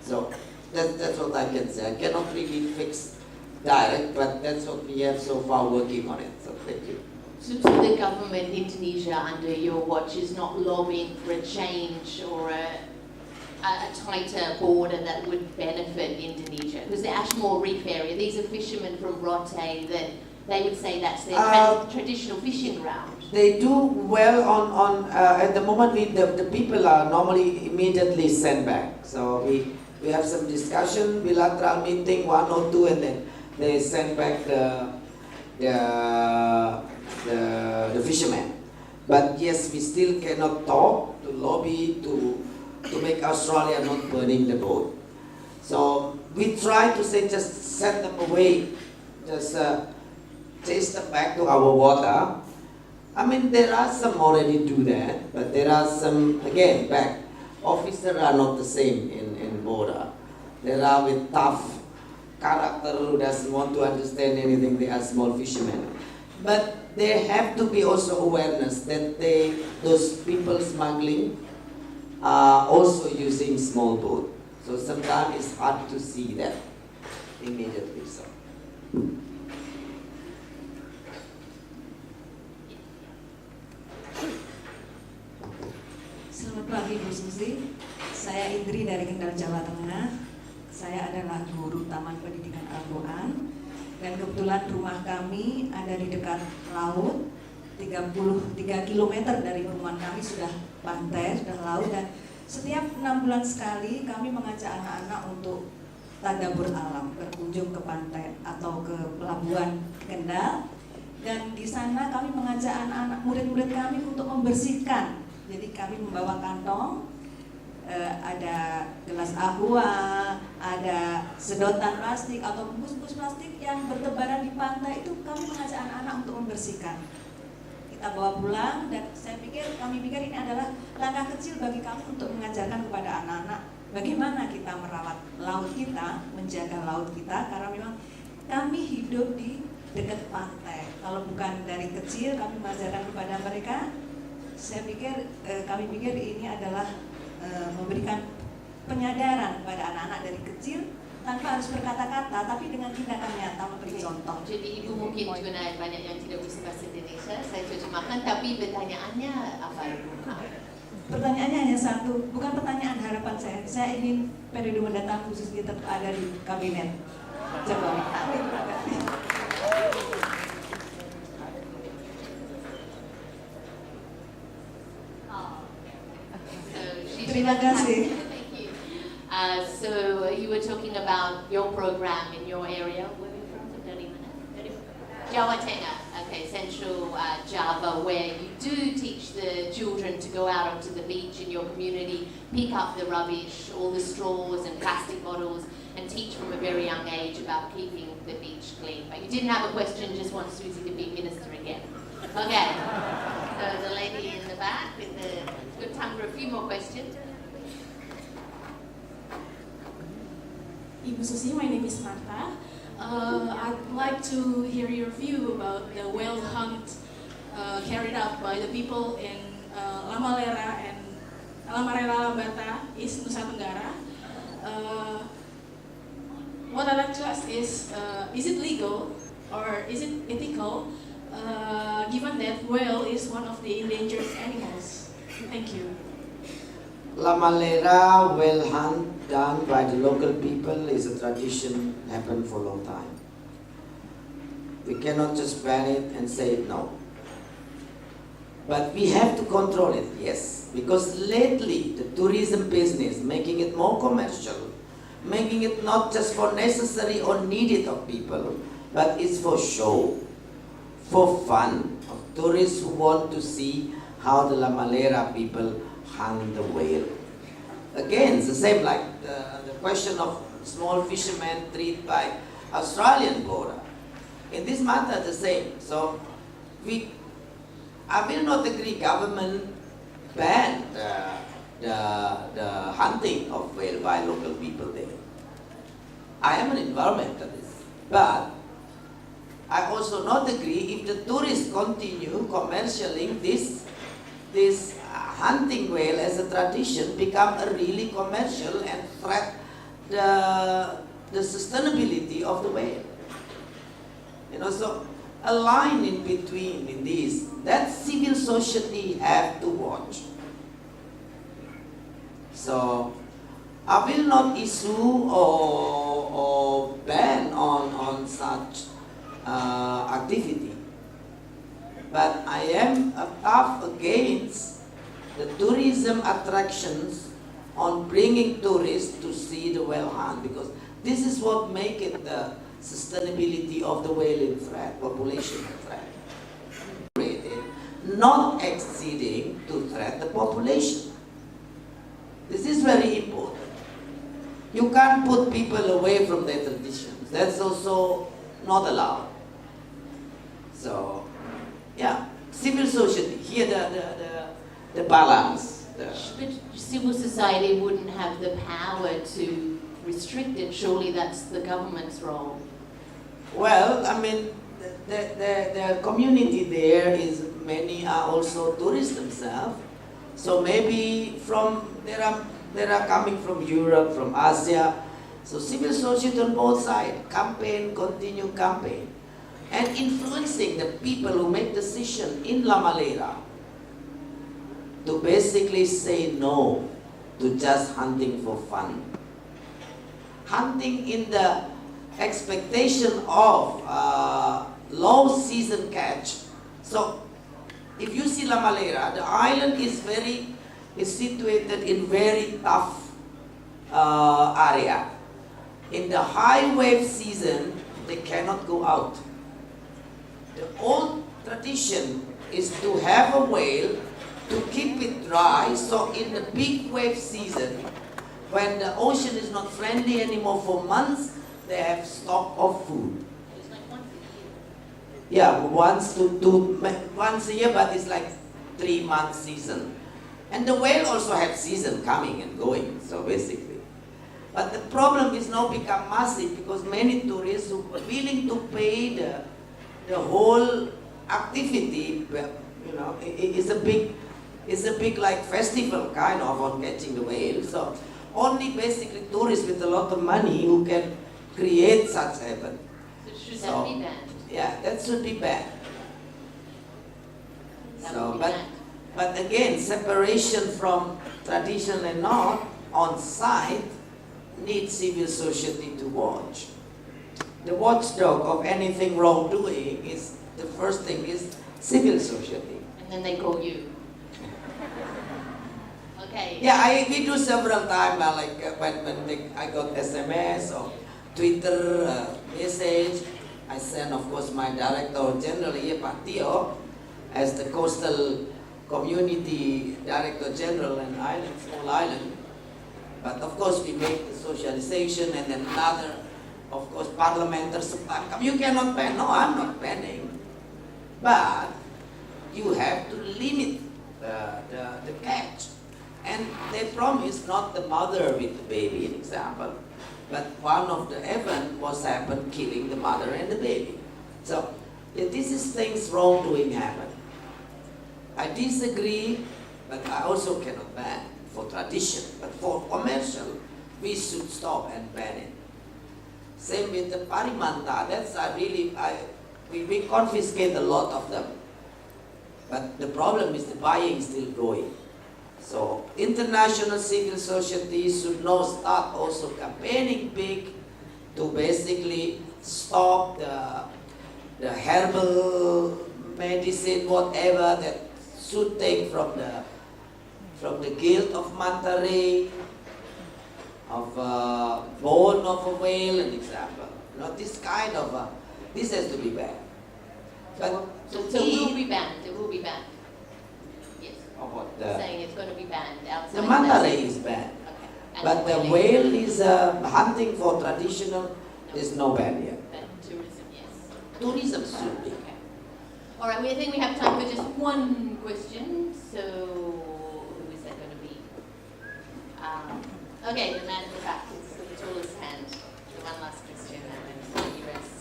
So that's what I can say. I cannot really fix direct, but that's what we have so far working on it. So thank you. So the government in Indonesia under your watch is not lobbying for a change or a tighter border that would benefit Indonesia? Because the Ashmore Reef area, these are fishermen from Rote that they would say that's their traditional fishing ground. They do well on at the moment. The people are normally immediately sent back. So we have some discussion, bilateral meeting, 1 or 2, and then they send back the fishermen. But yes, we still cannot talk to lobby to make Australia not burning the boat. So we try to say just send them away, just chase them back to our water. I mean, there are some already do that, but there are some, again, back. Officers are not the same in border. There are with tough character who doesn't want to understand anything. They are small fishermen. But there have to be also awareness that those people smuggling are also using small boat. So sometimes it's hard to see that immediately. So. Selamat pagi Bu Susi, saya Indri dari Kendal, Jawa Tengah. Saya adalah guru Taman Pendidikan Al-Quran dan kebetulan rumah kami ada di dekat laut. 33 km dari rumah kami sudah pantai, sudah laut, dan setiap 6 bulan sekali kami mengajak anak-anak untuk tadabbur alam, berkunjung ke pantai atau ke pelabuhan Kendal, dan di sana kami mengajak anak-anak murid-murid kami untuk membersihkan. Jadi kami membawa kantong, ada gelas aqua, ada sedotan plastik atau bungkus-bungkus plastik yang bertebaran di pantai, itu kami mengajak anak-anak untuk membersihkan. Kita bawa pulang, dan kami pikir ini adalah langkah kecil bagi kami untuk mengajarkan kepada anak-anak bagaimana kita merawat laut kita, menjaga laut kita, karena memang kami hidup di dekat pantai. Kalau bukan dari kecil kami mengajarkan kepada mereka, kami pikir ini adalah memberikan penyadaran kepada anak-anak dari kecil tanpa harus berkata-kata, tapi dengan tindakan nyata memberi contoh. Jadi Ibu mungkin juga banyak yang tidak bisa bahasa Indonesia, saya terjemahkan, tapi pertanyaannya apa Ibu? Pertanyaannya hanya satu, bukan pertanyaan harapan saya ingin periode mendatang khususnya tetap ada di kabinet Jokowi. Terima kasih. Terima kasih. Thank you. So you were talking about your program in your area. Where are you from? Dari mana? Jawa Tengah. Okay, Central Java, where you do teach the children to go out onto the beach in your community, pick up the rubbish, all the straws and plastic bottles, and teach from a very young age about keeping the beach clean. But you didn't have a question, just want Susi to be minister again. Okay. So the lady in the back with the good time for a few more questions. Ibu Susi, my name is Marta. I'd like to hear your view about the whale hunt carried out by the people in Lamalera and Lamarela Lambata, East Nusa Tenggara. What I'd like to ask is it legal or is it ethical, given that whale is one of the endangered animals? Thank you. Lamalera whale hunt done by the local people is a tradition, happened for a long time. We cannot just ban it and say no. But we have to control it, yes. Because lately the tourism business, making it more commercial, making it not just for necessary or needed of people, but it's for show, for fun, of tourists who want to see how the Lamalera people hunt the whale. Again, it's the same like the question of small fishermen treated by Australian border. In this matter, the same. So, I will not agree government ban the hunting of whale by local people there. I am an environmentalist, but I also not agree if the tourists continue commercializing this hunting whale as a tradition, become a really commercial and threat the sustainability of the whale. You know, so a line in between in this, that civil society have to watch. So I will not issue or ban on such activity. But I am up against the tourism attractions on bringing tourists to see the whale hunt, because this is what makes it the sustainability of the whaling threat, population threat. Not exceeding to threat the population. This is very important. You can't put people away from their traditions. That's also not allowed. So, yeah, civil society, here the balance. But civil society wouldn't have the power to restrict it. Surely that's the government's role. Well, I mean, the community there is, many are also tourists themselves. So maybe they are coming from Europe, from Asia. So civil society on both sides, continue campaign. And influencing the people who make decisions in La Malera to basically say no to just hunting for fun. Hunting in the expectation of low season catch. So if you see La Malera, the island is situated in very tough area. In the high wave season, they cannot go out. The old tradition is to have a whale to keep it dry, so in the big wave season, when the ocean is not friendly anymore for months, they have stock of food. It's like once a year. Yeah, once a year, but it's like 3 month season. And the whale also have season coming and going, so basically. But the problem is now become massive because many tourists who are willing to pay the whole activity, you know, it's a big like festival kind of on catching the whale. So only basically tourists with a lot of money who can create such event. So should that be banned? Yeah, that should be banned. That So, would be banned. but again, separation from tradition and not on site needs civil society to watch. The watchdog of anything wrongdoing is, the first thing is civil society. And then they call you. Okay. Yeah, we do several times, like when I got SMS or Twitter message. I send, of course, my Director General here, Pak Tio, as the Coastal Community Director General and Island, small island. But of course, we make the socialization, and then another, of course, parliamentary. You cannot ban. No, I'm not banning. But you have to limit the catch. And they promised not the mother with the baby, an example, but one of the event was happened killing the mother and the baby. So this is things wrongdoing happen. I disagree, but I also cannot ban for tradition. But for commercial, we should stop and ban it. Same with the parimanta. That's we confiscate a lot of them. But the problem is the buying is still going. So international civil society should now start also campaigning big to basically stop the herbal medicine, whatever that should take from the guilt of manta ray, of bone of a whale, an example. This kind of this has to be banned. But So it will be banned. It will be banned. Yes. what Saying it's going to be banned outside. the manta ray is banned. Okay. And But the whale is hunting for traditional. There's no ban yet. But tourism, yes. Tourism should be. Okay. All right. I think we have time for just one question. So who is that going to be? Okay, the man in the back is with the tallest hand. The one last question, and then you rest.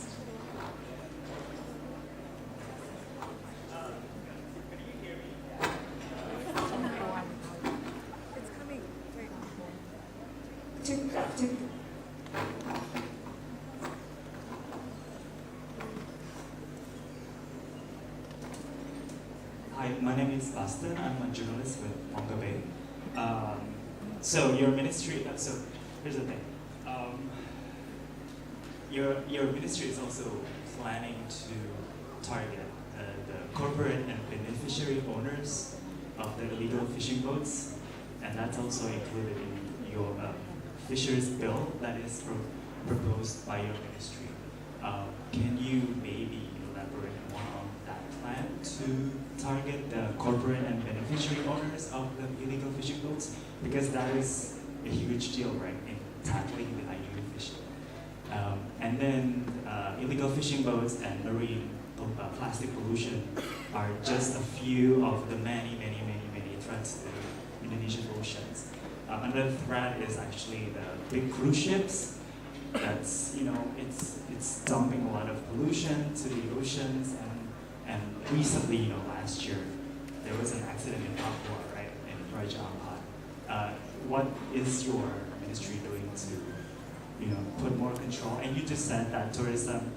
Hi, my name is Baston. I'm a journalist with Manga Bay. So your ministry, so here's the thing. your ministry is also planning to target the corporate and beneficiary owners of the illegal fishing boats, and that's also included in your fisheries bill that is proposed by your ministry. Can you maybe elaborate more on that plan to target the corporate and beneficiary owners of the illegal fishing boats? Because that is a huge deal, right, in tackling the illegal fishing. And then illegal fishing boats and marine plastic pollution are just a few of the many threats to Indonesian oceans. Another threat is actually the big cruise ships. That's, it's dumping a lot of pollution to the oceans, and recently, last year, there was an accident in Papua, right, in Raja Ampat. What is your ministry doing to, put more control? And you just said that tourism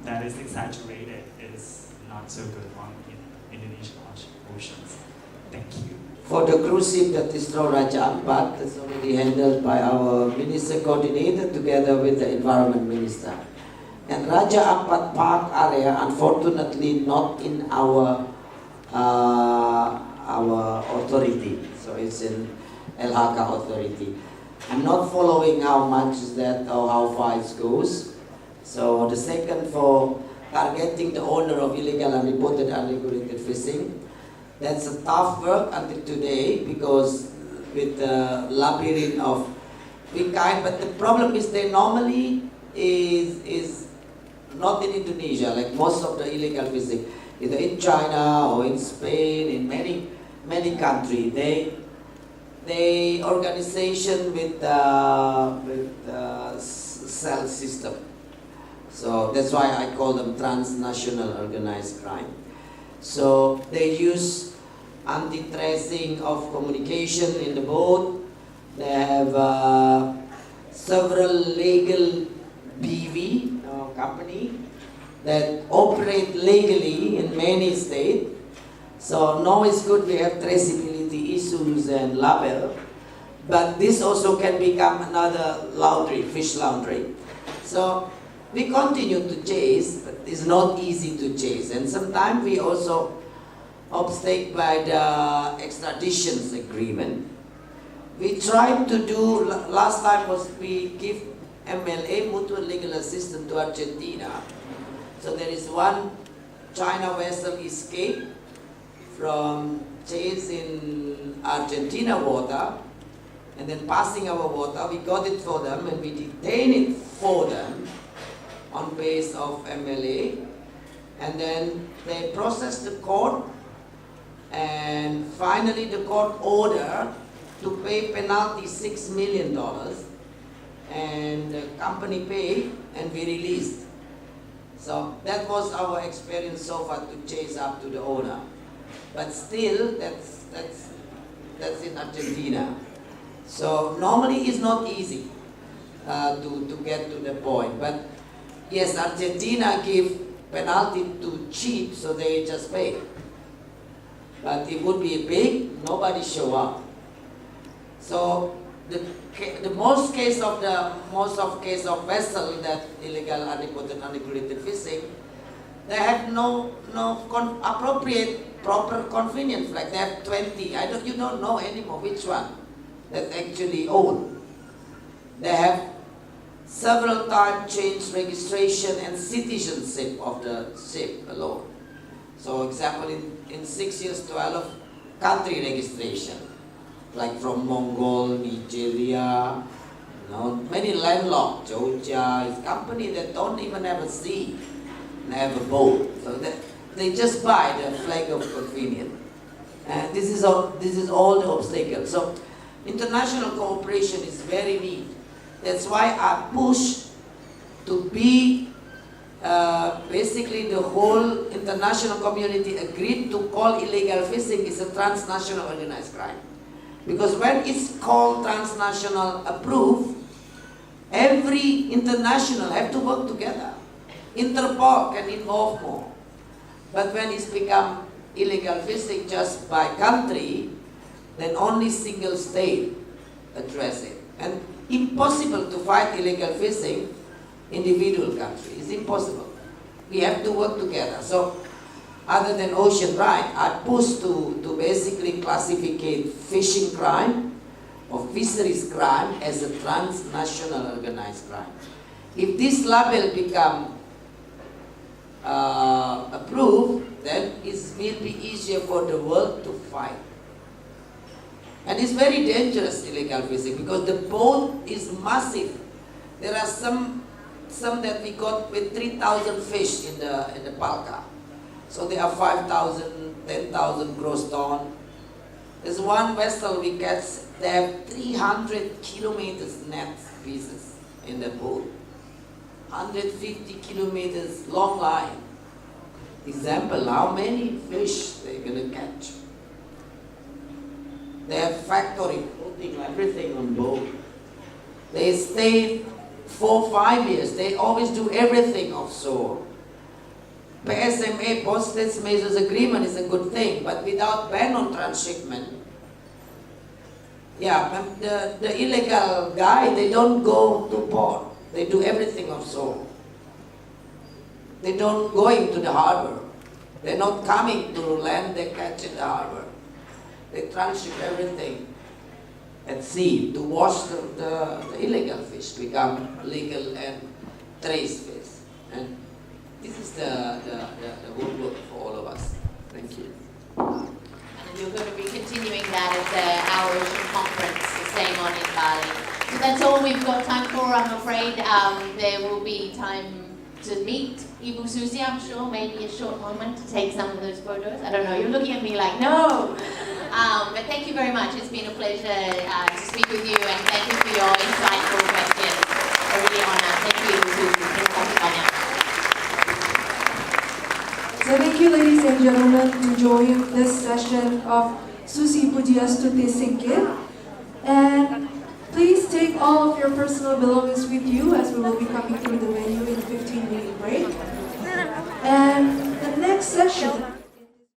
that is exaggerated is not so good on Indonesian oceans. Thank you. For the cruise ship that is from Raja Ampat, that's already handled by our minister coordinator together with the environment minister. And Raja Ampat Park area, unfortunately, not in our authority. So it's in LHK authority. I'm not following how much is that or how far it goes. So the second, for targeting the owner of illegal, unreported, unregulated fishing. That's a tough work until today, because with the labyrinth of big kind, but the problem is they normally is not in Indonesia, like most of the illegal fishing, either in China or in Spain, in many countries. They organization with cell system. So that's why I call them transnational organized crime. So they use anti-tracing of communication in the boat. They have several legal BV company that operate legally in many states. So now it's good we have traceability issues and label, but this also can become another laundry, fish laundry. So we continue to chase, but it's not easy to chase. And sometimes we also obstacle by the extraditions agreement. We tried to do, last time was we give MLA, mutual legal assistance, to Argentina. So there is one China vessel escaped from chase in Argentina water, and then passing our water. We got it for them and we detained it for them on base of MLA, and then they processed the court, and finally the court ordered to pay penalty $6 million, and the company paid and we released. So that was our experience so far, to chase up to the owner. But still, that's in Argentina. So normally it's not easy to get to the point. But yes, Argentina give penalty to cheat, so they just pay. But it would be big, nobody show up. So the most case of vessel that illegal, unreported, unregulated fishing, they have no appropriate, proper convenience flag. They have 20. You don't know anymore which one that actually own. They have several times changed registration and citizenship of the ship alone. So example, in 6 years, 12 country registration, like from Mongol, Nigeria, many landlocked, Georgia, is company that don't even have a sea, and have a boat. So they just buy the flag of convenience. And this is all the obstacles. So international cooperation is very neat. That's why I push to be basically the whole international community agreed to call illegal fishing is a transnational organized crime. Because when it's called transnational approved, every international have to work together. Interpol can involve more. But when it's become illegal fishing just by country, then only single state address it. And impossible to fight illegal fishing individual country. It's impossible. We have to work together. So, other than ocean right, I push to basically classify fishing crime or fisheries crime as a transnational organized crime. If this label become approved, then it will be easier for the world to fight. And it's very dangerous, illegal fishing, because the boat is massive. There are some that we got with 3,000 fish in the Palka. So there are 5,000, 10,000 gross ton. There's one vessel we catch, they have 300 kilometers net pieces in the boat. 150 kilometers long line. Example, how many fish they're gonna catch. They have factory putting everything on board. They stay 4-5 years. They always do everything offshore. PSMA, Post-States Measures Agreement, is a good thing, but without ban on transshipment, yeah, the illegal guy, they don't go to port. They do everything offshore. They don't go into the harbor. They're not coming to land, they catch in the harbor. They transship everything at sea to wash the illegal fish, become legal and trace fish. And this is the good work for all of us. Thank you. And you're going to be continuing that at our Ocean Conference, staying on in Bali. So that's all we've got time for, I'm afraid. There will be time to meet Ibu Susi, I'm sure, maybe a short moment to take some of those photos. I don't know, you're looking at me like, no! But thank you very much. It's been a pleasure to speak with you, and thank you for your insightful questions. A really honor. Thank you, Ibu Susi. Terima kasih banyak. So thank you, ladies and gentlemen, to join this session of Susi Pudjiastuti Singkit. And please take all of your personal belongings with you, as we will be coming through the venue in a 15-minute break. And the next session